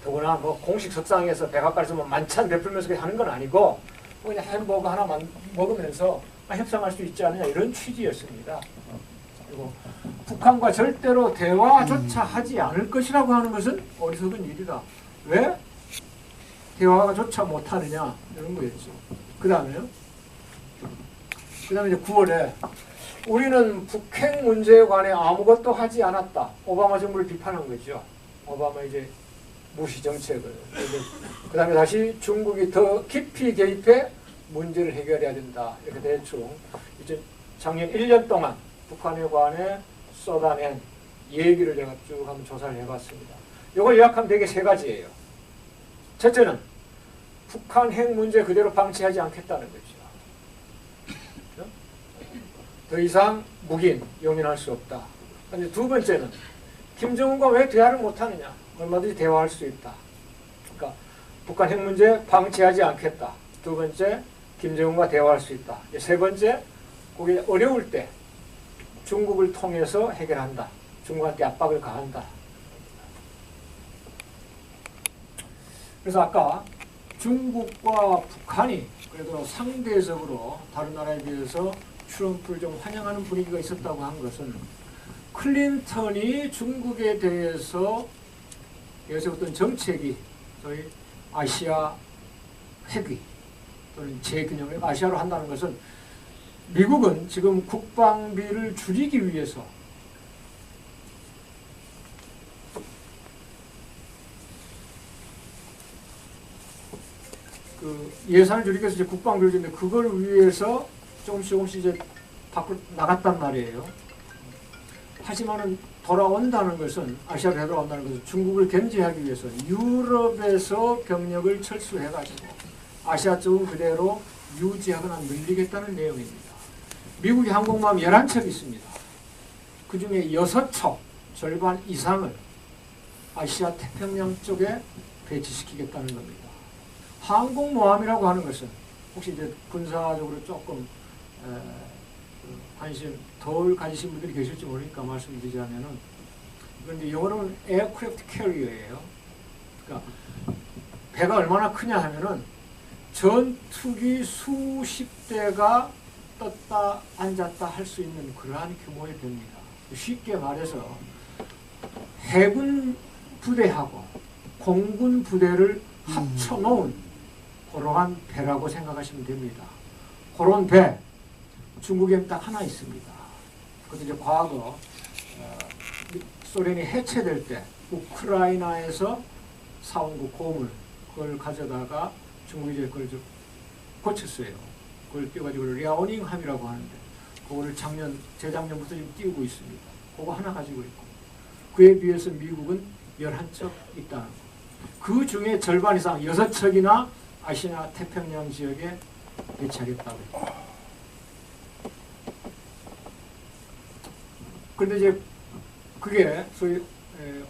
더구나 뭐 공식 석상에서 백악관에서 뭐 만찬 베풀면서 하는 건 아니고 그냥 햄버거 하나만 먹으면서 협상할 수 있지 않느냐 이런 취지였습니다. 그리고 북한과 절대로 대화조차 하지 않을 것이라고 하는 것은 어리석은 일이다. 왜? 대화조차 못하느냐 이런 거였죠. 그 다음에요. 그 다음에 이제 9월에 우리는 북핵 문제에 관해 아무것도 하지 않았다. 오바마 정부를 비판한 거죠. 오바마 이제 무시 정책을. 그 다음에 다시 중국이 더 깊이 개입해 문제를 해결해야 된다. 이렇게 대충 이제 작년 1년 동안 북한에 관해 쏟아낸 얘기를 제가 쭉 한번 조사를 해봤습니다. 이걸 요약하면 되게 세 가지예요. 첫째는 북한 핵 문제 그대로 방치하지 않겠다는 거죠. 더 이상 무기는 용인할 수 없다. 근데 두 번째는 김정은과 왜 대화를 못하느냐. 얼마든지 대화할 수 있다. 그러니까 북한 핵 문제 방치하지 않겠다. 두 번째, 김정은과 대화할 수 있다. 세 번째, 그게 어려울 때 중국을 통해서 해결한다. 중국한테 압박을 가한다. 그래서 아까 중국과 북한이 그래도 상대적으로 다른 나라에 비해서 트럼프를 좀 환영하는 분위기가 있었다고 한 것은 클린턴이 중국에 대해서 여기서 어떤 정책이 저희 아시아 핵위 또는 재균형을 아시아로 한다는 것은 미국은 지금 국방비를 줄이기 위해서 그 예산을 줄이기 위해서 이제 국방비를 줄이는데 그걸 위해서 조금씩 이제 밖으로 나갔단 말이에요. 하지만은 돌아온다는 것은 아시아로 되돌아온다는 것은 중국을 견제하기 위해서 유럽에서 병력을 철수해가지고 아시아 쪽은 그대로 유지하거나 늘리겠다는 내용입니다. 미국이 항공모함 11척이 있습니다. 그 중에 6척, 절반 이상을 아시아 태평양 쪽에 배치시키겠다는 겁니다. 항공모함이라고 하는 것은 혹시 이제 군사적으로 조금 덜 가지신 분들이 계실지 모르니까 말씀드리자면은, 그런데 영어로는 에어크래프트 캐리어예요. 그러니까 배가 얼마나 크냐 하면은 전투기 수십 대가 떴다 앉았다 할 수 있는 그러한 규모의 배입니다. 쉽게 말해서 해군 부대하고 공군 부대를 합쳐놓은 그러한 배라고 생각하시면 됩니다. 그런 배, 중국에는 딱 하나 있습니다. 그것도 이제 과거 소련이 해체될 때 우크라이나에서 사온 그 고물, 그걸 가져다가 중국이 이제 그걸 좀 고쳤어요. 그걸 띄워가지고 랴오닝함이라고 하는데, 그거를 재작년부터 지금 띄우고 있습니다. 그거 하나 가지고 있고, 그에 비해서 미국은 11척 있다는 거. 그 중에 절반 이상 6척이나 아시아 태평양 지역에 배치하겠다고 해요. 그런데 이제 그게 소위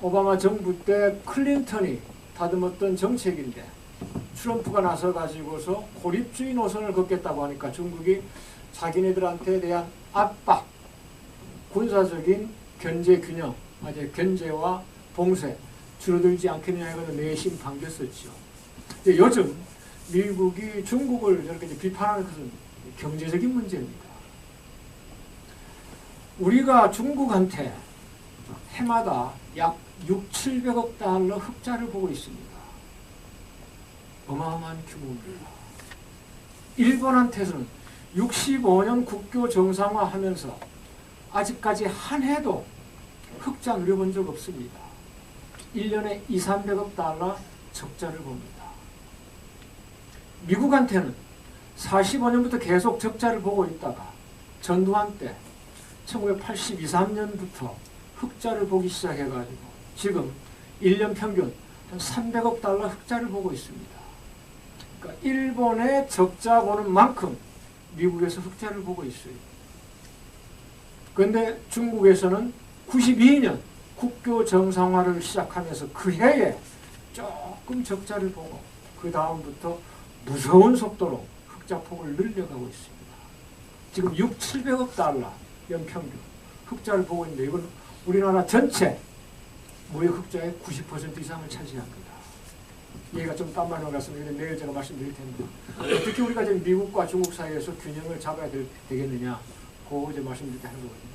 오바마 정부 때 클린턴이 다듬었던 정책인데, 트럼프가 나서 가지고서 고립주의 노선을 걷겠다고 하니까 중국이 자기네들한테 대한 압박, 군사적인 견제 균형, 견제와 봉쇄 줄어들지 않겠느냐 해서 내심 반겼었죠. 요즘 미국이 중국을 저렇게 비판하는 것은 경제적인 문제입니다. 우리가 중국한테 해마다 약 600~700억 달러 흑자를 보고 있습니다. 어마어마한 규모입니다. 일본한테서는 65년 국교 정상화하면서 아직까지 한 해도 흑자 누려본 적 없습니다. 1년에 200~300억 달러 적자를 봅니다. 미국한테는 45년부터 계속 적자를 보고 있다가 전두환 때 1982~3년부터 흑자를 보기 시작해가지고 지금 1년 평균 한 300억 달러 흑자를 보고 있습니다. 그러니까 일본의 적자 보는 만큼 미국에서 흑자를 보고 있어요. 그런데 중국에서는 92년 국교 정상화를 시작하면서 그 해에 조금 적자를 보고 그 다음부터 무서운 속도로 흑자폭을 늘려가고 있습니다. 지금 600~700억 달러 연평균 흑자를 보고 있는데, 이건 우리나라 전체 무역 흑자의 90% 이상을 차지합니다. 얘가 좀 딴 말인 것 같습니다. 내일 제가 말씀드릴 텐데, 어떻게 우리가 지금 미국과 중국 사이에서 균형을 잡아야 되겠느냐, 그거 이제 말씀드릴 때 하는 거거든요.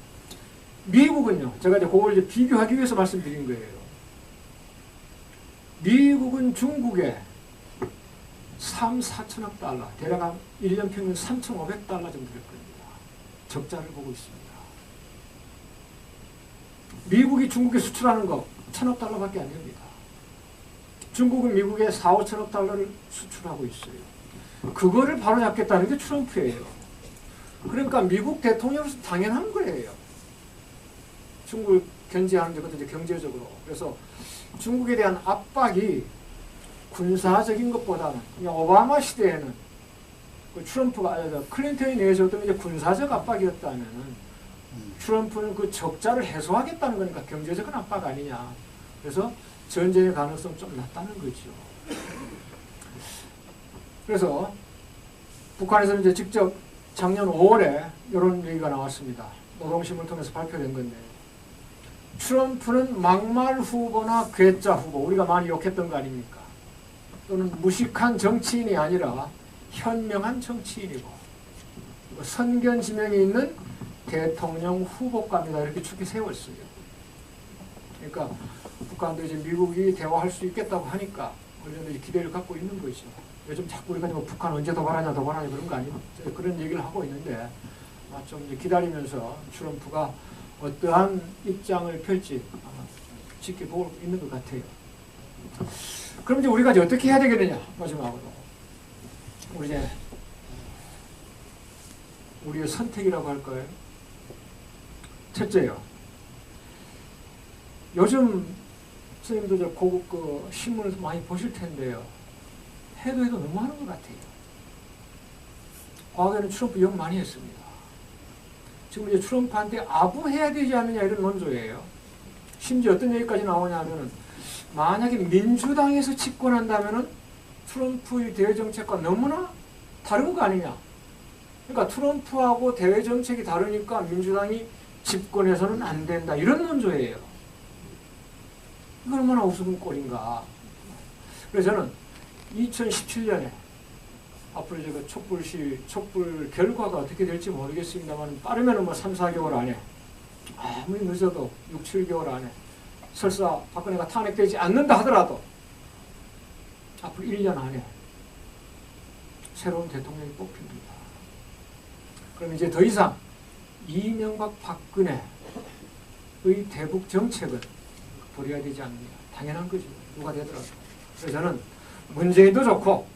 미국은요, 제가 이제 그걸 이제 비교하기 위해서 말씀드린 거예요. 미국은 중국에 3~4천억 달러, 대략 한 1년 평균 3,500달러 정도 될 겁니다. 적자를 보고 있습니다. 미국이 중국에 수출하는 거 1,000억 달러밖에 안 됩니다. 중국은 미국에 4~5천억 달러를 수출하고 있어요. 그거를 바로잡겠다는 게 트럼프예요. 그러니까 미국 대통령으로서 당연한 거예요. 중국을 견제하는 것도 이제 경제적으로. 그래서 중국에 대한 압박이 군사적인 것보다는, 오바마 시대에는 그 트럼프가 클린턴이 내세웠던 이제 군사적 압박이었다면은 트럼프는 그 적자를 해소하겠다는 거니까 경제적인 압박 아니냐. 그래서 전쟁의 가능성 좀 낮다는 거죠. 그래서 북한에서는 이제 직접 작년 5월에 이런 얘기가 나왔습니다. 노동신문을 통해서 발표된 건데, 트럼프는 막말 후보나 괴짜 후보, 우리가 많이 욕했던 거 아닙니까? 또는 무식한 정치인이 아니라 현명한 정치인이고 선견 지명이 있는 대통령 후보감이다, 이렇게 축이 세웠어요. 그러니까 북한도 이제 미국이 대화할 수 있겠다고 하니까 우리는 기대를 갖고 있는 거죠. 요즘 자꾸 우리가 뭐 북한 언제 도발하냐 그런 거 아니고 그런 얘기를 하고 있는데, 좀 이제 기다리면서 트럼프가 어떠한 입장을 펼지 지켜보고 있는 것 같아요. 그럼 이제 우리가 이제 어떻게 해야 되겠느냐, 마지막으로. 우리의 선택이라고 할 거예요. 첫째요. 요즘 선생님도 고급 그 신문에서 많이 보실 텐데요. 해도 너무 하는 것 같아요. 과거에는 트럼프 욕 많이 했습니다. 지금 이제 트럼프한테 아부해야 되지 않느냐, 이런 논조예요. 심지어 어떤 얘기까지 나오냐면은, 만약에 민주당에서 집권한다면은 트럼프의 대외정책과 너무나 다른 거 아니냐. 그러니까 트럼프하고 대외정책이 다르니까 민주당이 집권해서는 안 된다, 이런 논조예요. 이거 얼마나 우스운 꼴인가. 그래서 저는 2017년에 앞으로 제가 촛불 결과가 어떻게 될지 모르겠습니다만 빠르면 뭐 3, 4개월 안에 아무리 늦어도 6, 7개월 안에 설사 박근혜가 탄핵되지 않는다 하더라도 앞으로 1년 안에 새로운 대통령이 뽑힙니다. 그럼 이제 더 이상 이명박 박근혜의 대북 정책은 버려야 되지 않느냐. 당연한 거죠. 누가 되더라도. 그래서 저는 문재인도 좋고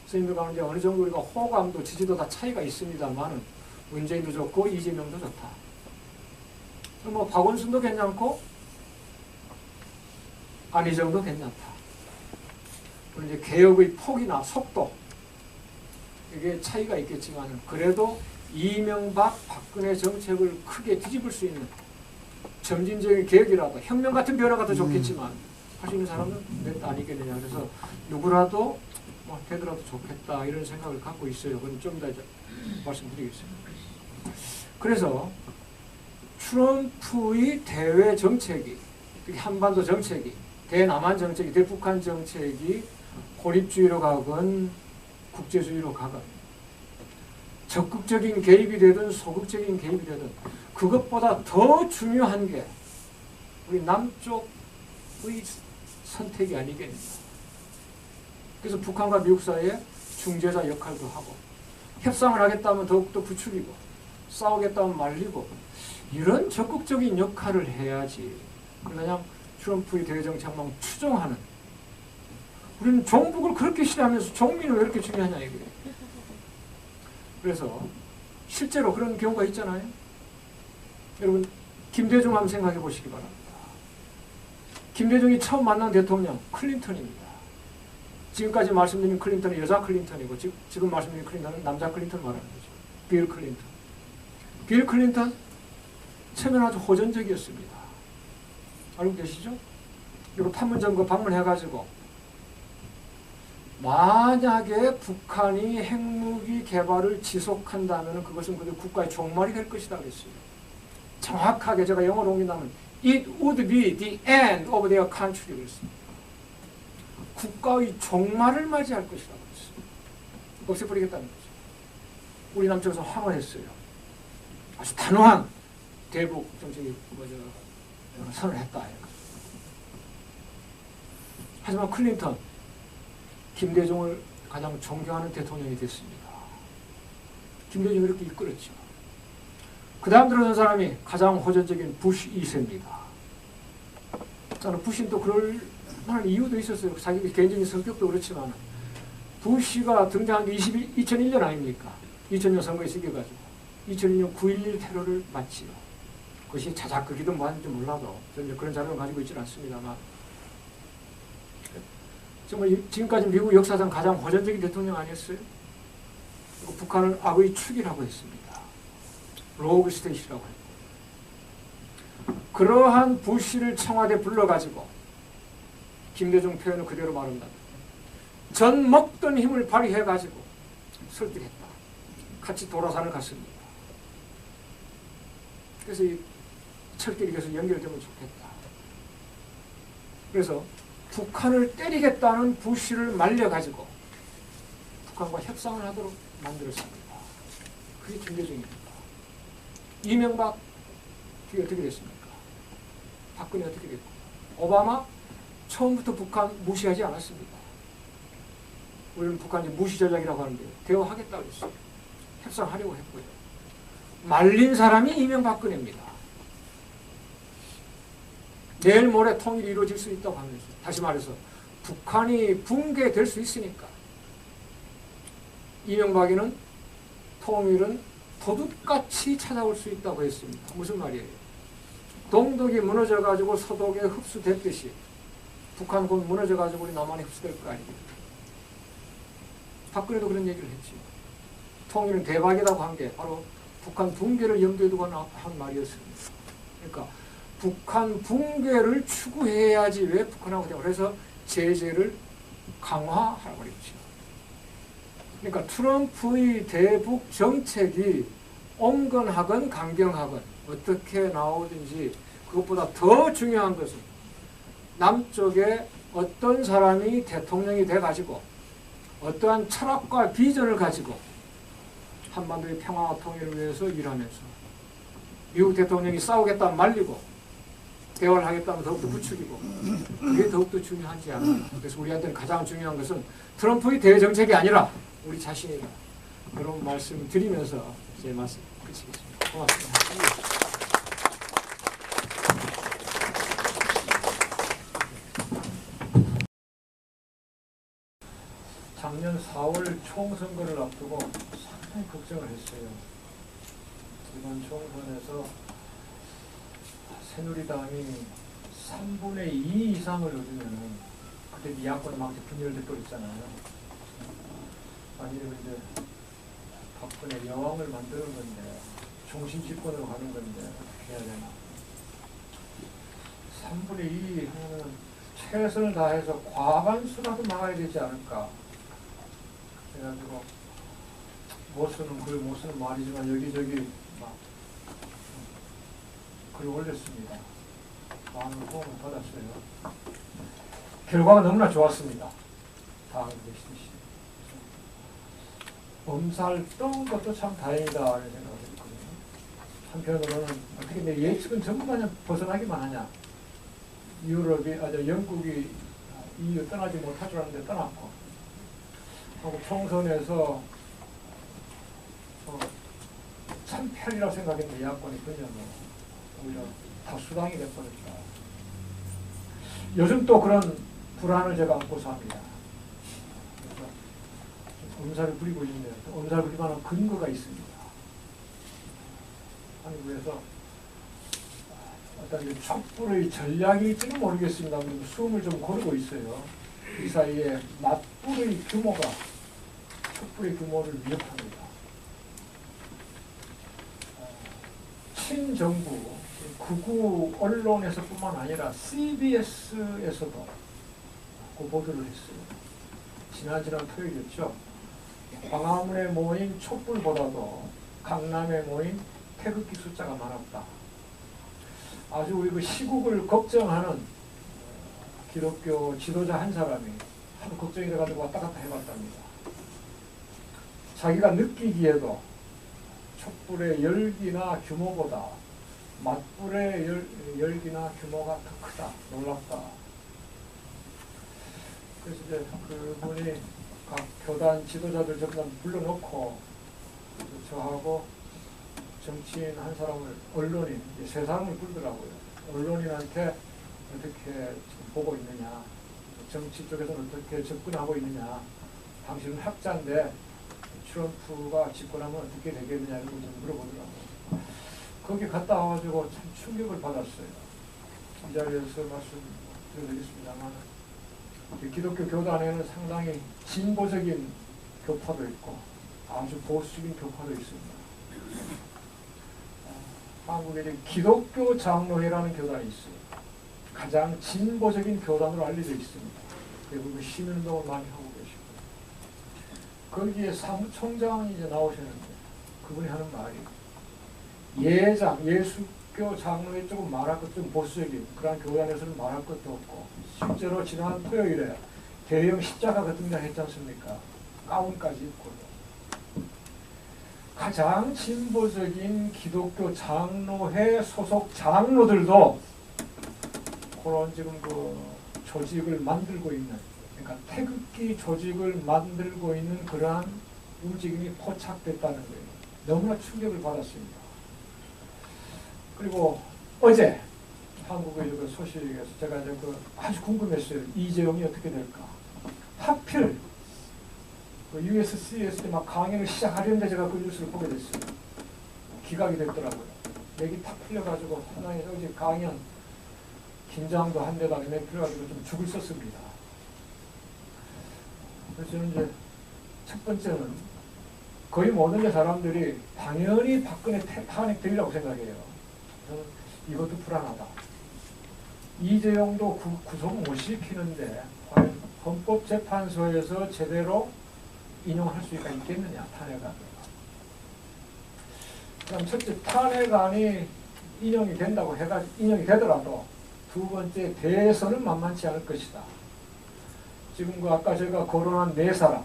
선생님들 가운데 어느 정도 우리가 호감도 지지도 다 차이가 있습니다만 문재인도 좋고 이재명도 좋다. 뭐 박원순도 괜찮고 안희정도 괜찮다. 그리고 이제 개혁의 폭이나 속도 이게 차이가 있겠지만 그래도 이명박 박근혜 정책을 크게 뒤집을 수 있는 점진적인 개혁이라도 혁명 같은 변화가 더 좋겠지만 할 수 있는 사람은 몇 아니겠느냐. 그래서 누구라도 뭐 되더라도 좋겠다 이런 생각을 갖고 있어요. 그건 좀 이따 말씀드리겠습니다. 그래서 트럼프의 대외 정책이 특히 한반도 정책이 대남한 정책이 대북한 정책이 고립주의로 가건 국제주의로 가건 적극적인 개입이 되든 소극적인 개입이 되든 그것보다 더 중요한 게 우리 남쪽의 선택이 아니겠느냐. 그래서 북한과 미국 사이에 중재자 역할도 하고 협상을 하겠다면 더욱더 부추기고 싸우겠다면 말리고 이런 적극적인 역할을 해야지. 그냥 트럼프의 대정책만 추종하는 우리는 종북을 그렇게 싫어하면서 종민은 왜 이렇게 중요하냐 이거예요. 그래서 실제로 그런 경우가 있잖아요. 여러분 김대중 한번 생각해 보시기 바랍니다. 김대중이 처음 만난 대통령 클린턴입니다. 지금까지 말씀드린 클린턴은 여자 클린턴이고 지금 말씀드린 클린턴은 남자 클린턴 말하는 거죠. 빌 클린턴. 빌 클린턴 처음에는 아주 호전적이었습니다. 알고 계시죠? 그리고 판문점거 방문해가지고 만약에 북한이 핵무기 개발을 지속한다면 그것은 그들 국가의 종말이 될 것이다 그랬어요. 정확하게 제가 영어로 옮긴다면 It would be the end of their country 그랬습니다. 국가의 종말을 맞이할 것이라고 했어요. 없애버리겠다는 거죠. 우리 남쪽에서 황홀했어요. 아주 단호한 대북 정책이 선을 했다. 하지만 클린턴, 김대중을 가장 존경하는 대통령이 됐습니다. 김대중이 이렇게 이끌었죠. 그 다음 들어선 사람이 가장 호전적인 부시 2세입니다. 저는 부시는 또 그럴 만한 이유도 있었어요. 자기 개인적인 성격도 그렇지만 부시가 등장한 게 2001년 아닙니까? 2000년 선거에 이겨가지고 2001년 9.11 테러를 맞지요. 그것이 자작극이든 뭐하는지 몰라도 저는 그런 자료를 가지고 있지는 않습니다만 정말 지금까지 미국 역사상 가장 호전적인 대통령 아니었어요? 그리고 북한은 악의 축이라고 했습니다. 로그 스테이시라고 했고 그러한 부시를 청와대 불러가지고 김대중 표현을 그대로 말한다. 전 먹던 힘을 발휘해가지고 설득했다. 같이 도라산을 갔습니다. 그래서 이 철길이 계속 연결되면 좋겠다. 그래서 북한을 때리겠다는 부시를 말려가지고 북한과 협상을 하도록 만들었습니다. 그게 김대중입니다. 이명박 그게 어떻게 됐습니까? 박근혜 어떻게 됐고 오바마 처음부터 북한 무시하지 않았습니다. 우리는 북한이 무시 전략이라고 하는데 대화하겠다고 했어요. 협상하려고 했고요. 말린 사람이 이명박근혜입니다. 내일 모레 통일이 이루어질 수 있다고 하면서 다시 말해서 북한이 붕괴될 수 있으니까 이명박이는 통일은 도둑같이 찾아올 수 있다고 했습니다. 무슨 말이에요? 동독이 무너져가지고 서독에 흡수됐듯이 북한 곧 무너져가지고 우리 남한에 흡수될 거 아닙니까? 박근혜도 그런 얘기를 했죠. 통일은 대박이라고 한 게 바로 북한 붕괴를 염두에 두고 한 말이었습니다. 그러니까 북한 붕괴를 추구해야지 왜 북한하고 되고 그래서 제재를 강화하라고 그랬죠. 그러니까 트럼프의 대북 정책이 온건하건 강경하건 어떻게 나오든지 그것보다 더 중요한 것은 남쪽에 어떤 사람이 대통령이 돼가지고 어떠한 철학과 비전을 가지고 한반도의 평화와 통일을 위해서 일하면서 미국 대통령이 싸우겠다면 말리고 대화를 하겠다면 더욱더 부추기고 그게 더욱더 중요하지 않나. 그래서 우리한테는 가장 중요한 것은 트럼프의 대정책이 아니라 우리 자신이다. 그런 말씀을 드리면서 제 말씀 끝이겠습니다. 고맙습니다. 작년 4월 총선거를 앞두고 상당히 걱정을 했어요. 이번 총선에서 새누리당이 3분의 2 이상을 얻으면은 그때 미야권 막 분열될 거 있잖아요. 아니면 이제 박근혜 여왕을 만드는 건데 종신 집권으로 가는 건데 어떻게 해야 되나. 3분의 2 하면 최선을 다해서 과반수라도 막아야 되지 않을까. 그래가지고 못 쓰는 글, 못 쓰는 말이지만 여기저기 막 글을 올렸습니다. 많은 호응을 받았어요. 결과가 너무나 좋았습니다. 다 알고 계시듯이. 엄살 떠온 것도 참 다행이다 이런 생각을 했거든요. 한편으로는 어떻게 내 예측은 전부 그냥 벗어나기만 하냐. 영국이 EU 떠나지 못할 줄 알았는데 떠났고 하고 총선에서 참패이라고 생각했는데 야권이 그냥 오히려 다수당이 돼버렸다. 요즘 또 그런 불안을 제가 안고 삽니다. 그래서 엄살을 부리고 있는데 엄살 부릴 만한 근거가 있습니다. 한국에서 어떤 촛불의 전략이 있지는 모르겠습니다. 숨을 좀 고르고 있어요. 이 사이에 맞불의 규모가 촛불의 규모를 위협합니다. 친정부, 극우 언론에서뿐만 아니라 CBS에서도 그 보도를 했어요. 지난 토요일이었죠. 광화문에 모인 촛불보다도 강남에 모인 태극기 숫자가 많았다. 아주 우리 그 시국을 걱정하는 기독교 지도자 한 사람이 하도 걱정이 돼가지고 왔다 갔다 해봤답니다. 자기가 느끼기에도 촛불의 열기나 규모보다 맞불의 열기나 규모가 더 크다, 놀랍다. 그래서 이제 그분이 각 교단 지도자들 전부 다 불러놓고 저하고 정치인 한 사람을 언론인, 세 사람을 부르더라고요. 언론인한테 어떻게 보고 있느냐, 정치 쪽에서는 어떻게 접근하고 있느냐, 당신은 학자인데 트럼프가 집권하면 어떻게 되겠느냐 이런 걸 좀 물어보더라고요. 거기 갔다 와가지고 참 충격을 받았어요. 이 자리에서 말씀드리겠습니다만 기독교 교단에는 상당히 진보적인 교파도 있고 아주 보수적인 교파도 있습니다. 한국에 기독교 장로회라는 교단이 있어요. 가장 진보적인 교단으로 알려져 있습니다. 대부분 시민운동을 많이 하고 계시고 거기에 사무총장이 이제 나오셨는데 그분이 하는 말이 예수교 장로회 쪽은 말할 것 좀 보수적인 그런 교단에서는 말할 것도 없고 실제로 지난 토요일에 대형 십자가 같은 데 했지 않습니까? 가운까지 입고 가장 진보적인 기독교 장로회 소속 장로들도 그런 지금 그 조직을 만들고 있는, 그러니까 태극기 조직을 만들고 있는 그러한 움직임이 포착됐다는 거예요. 너무나 충격을 받았습니다. 그리고 어제 한국의 그 소식에서 제가 이제 아주 궁금했어요. 이재용이 어떻게 될까? 하필 그 USC에서 막 강연을 시작하려는데 제가 그 뉴스를 보게 됐어요. 기각이 됐더라고요. 맥이 탁 풀려가지고 하나의 어제 강연 긴장도 한 대다 맥 풀려가지고 좀 죽을 썼습니다. 그래서 저는 이제 첫 번째는 거의 모든 사람들이 당연히 박근혜 탄핵되리라고 생각해요. 저는 이것도 불안하다. 이재용도 구속 못 시키는데 과연 헌법재판소에서 제대로 인용할 수가 있겠느냐, 탄핵안을. 그럼 첫째, 탄핵안이 인용이 된다고 해가지고 인용이 되더라도 두 번째, 대선은 만만치 않을 것이다. 지금 아까 제가 거론한 4사람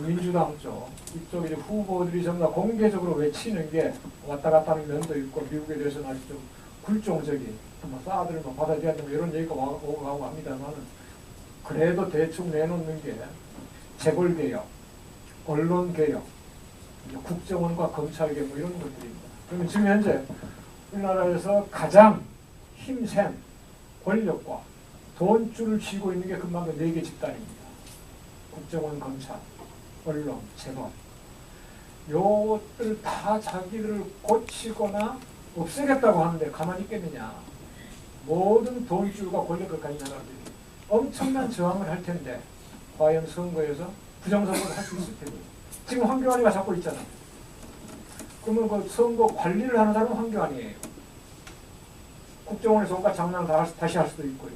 민주당 쪽 이쪽 이제 후보들이 전부 다 공개적으로 외치는 게 왔다 갔다 하는 면도 있고 미국에 대해서는 아주 좀 굴종적인 뭐 사드를 뭐 받아들여야 된다 이런 얘기가 오고 가고 합니다만은 그래도 대충 내놓는 게 재벌개혁, 언론개혁, 국정원과 검찰개혁 뭐 이런 것들입니다. 그러면 지금 현재 우리나라에서 가장 힘센 권력과 돈줄을 쥐고 있는 게 금방 그 4개 집단입니다. 국정원, 검찰, 언론, 재벌. 요것들 다 자기들을 고치거나 없애겠다고 하는데 가만히 있겠느냐. 모든 돈줄과 권력을 가진 나라들이 엄청난 저항을 할 텐데 과연 선거에서 부정선거를 할 수 있을 테고 지금 황교안이가 잡고 있잖아. 그러면 그 선거 관리를 하는 사람은 황교안이에요. 국정원에서 온갖 장난을 다시 할 수도 있고요.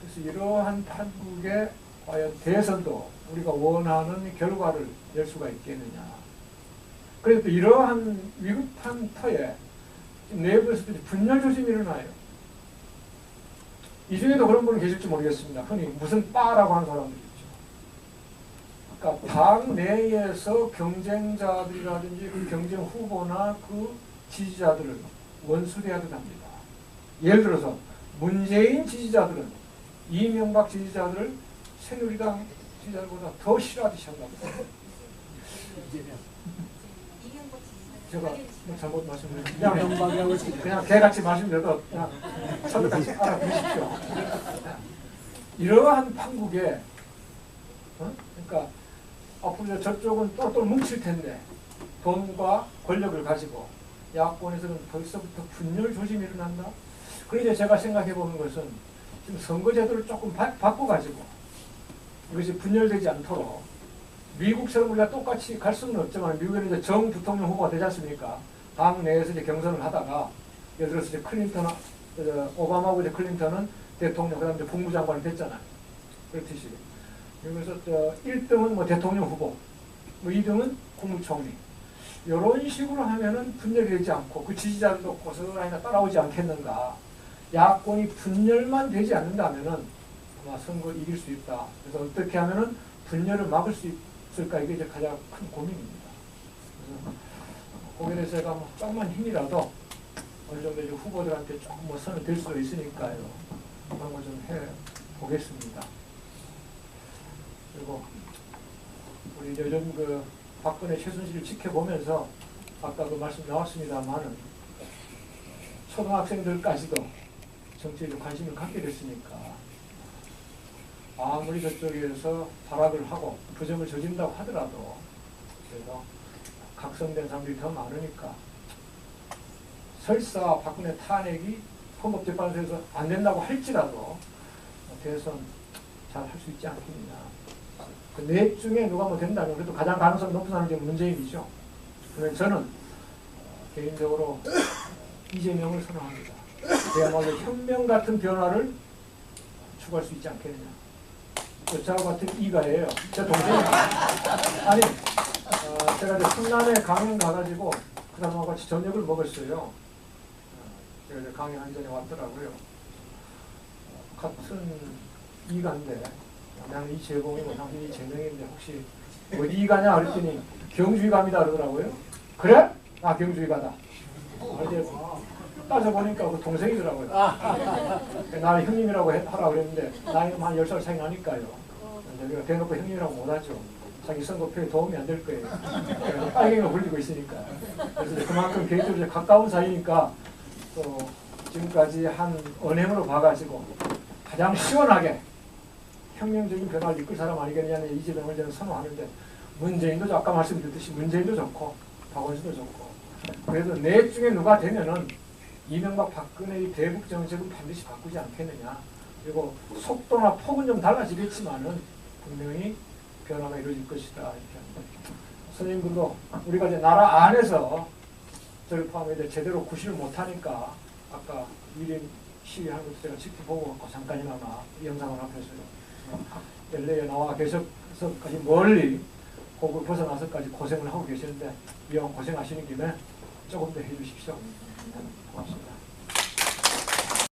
그래서 이러한 판국에 과연 대선도 우리가 원하는 결과를 낼 수가 있겠느냐. 그래서 또 이러한 위급한 터에 내부에서도 분열 조짐이 일어나요. 이 중에도 그런 분이 계실지 모르겠습니다. 흔히 무슨 빠라고 하는 사람들이 있죠. 그러니까 당 내에서 경쟁자들이라든지 그 경쟁 후보나 그 지지자들을 원수대하듯 합니다. 예를 들어서 문재인 지지자들은 이명박 지지자들을 새누리당 지지자들보다 더 싫어하듯이 한답니다. 제가 잘못 말씀드렸는데 그냥 개같이 말씀드려도 그냥 서로같이 알아보십시오. 이러한 판국에 그러니까 앞으로 저쪽은 똘똘 뭉칠 텐데 돈과 권력을 가지고 야권에서는 벌써부터 분열 조짐이 일어난다. 그래서 제가 생각해 보는 것은 지금 선거제도를 조금 바꿔가지고 이것이 분열되지 않도록 미국처럼 우리가 똑같이 갈 수는 없지만 미국에는 이제 정 부통령 후보가 되지 않습니까? 당 내에서 이제 경선을 하다가 예를 들어서 이제 클린턴, 오바마하고 이제 클린턴은 대통령, 그 다음에 국무장관이 됐잖아요. 그렇듯이. 그래서 1등은 뭐 대통령 후보, 뭐 2등은 국무총리. 이런 식으로 하면은 분열이 되지 않고 그 지지자들도 고스란히 따라오지 않겠는가. 야권이 분열만 되지 않는다면은 아마 선거 이길 수 있다. 그래서 어떻게 하면은 분열을 막을 수 있을까 이게 이제 가장 큰 고민입니다. 그래서 거기에 대해서 제가 뭐 조금만 힘이라도 어느 정도 이제 후보들한테 조금 뭐 선을 들 수도 있으니까요. 그런 거 좀 해 보겠습니다. 그리고 우리 요즘 그 박근혜 최순실을 지켜보면서 아까도 말씀 나왔습니다만은 초등학생들까지도 정치에 좀 관심을 갖게 됐으니까 아무리 저쪽에서 발악을 하고 부정을 저진다고 하더라도 그래도 각성된 사람들이 더 많으니까 설사 박근혜 탄핵이 헌법재판소에서 안 된다고 할지라도 대선 잘 할 수 있지 않겠느냐. 그 넷 중에 누가 뭐 된다면 그래도 가장 가능성이 높은 사람이 문재인이죠. 그러면 저는 개인적으로 이재명을 선호합니다. 그야말로 혁명 같은 변화를 추구할 수 있지 않겠느냐. 저하고 같은 이가예요. 제 동생이 아니 제가 이제 충남에 강연 가가지고 그 사람하고 같이 저녁을 먹었어요. 제가 이제 강연 한 전에 왔더라고요. 같은 이가인데 나는 이재봉이고 당신이 이재명인데 혹시 어디 이가냐 그랬더니 경주이 갑니다 그러더라고요. 그래? 아 경주이 가다. 이제 따져보니까 그 동생이더라고요. 나는 형님이라고 하라고 그랬는데 나이는 한 10살 차이 나니까요. 우리가 대놓고 형님이라고 못하죠. 자기 선거표에 도움이 안 될 거예요. 빨갱이가 불리고 있으니까. 그래서 그만큼 개인적으로 가까운 사이니까 또 지금까지 한 언행으로 봐가지고 가장 시원하게 혁명적인 변화를 이끌 사람 아니겠냐는 이재명을 저는 선호하는데 문재인도 아까 말씀드렸듯이 문재인도 좋고 박원순도 좋고 그래도 넷 중에 누가 되면은 이명박 박근혜의 대북 정책은 반드시 바꾸지 않겠느냐. 그리고 속도나 폭은 좀 달라지겠지만은 분명히 변화가 이루어질 것이다. 이렇게 합니다. 선생님들도 우리가 이제 나라 안에서 저를 포함해서 제대로 구실을 못하니까 아까 1인 시위하는 것도 제가 지켜보고 잠깐이나마 영상을 앞에서요. LA에 나와 계셔서까지 멀리 곡을 벗어나서까지 고생을 하고 계시는데 이왕 고생하시는 김에 조금 더 해주십시오. 고맙습니다.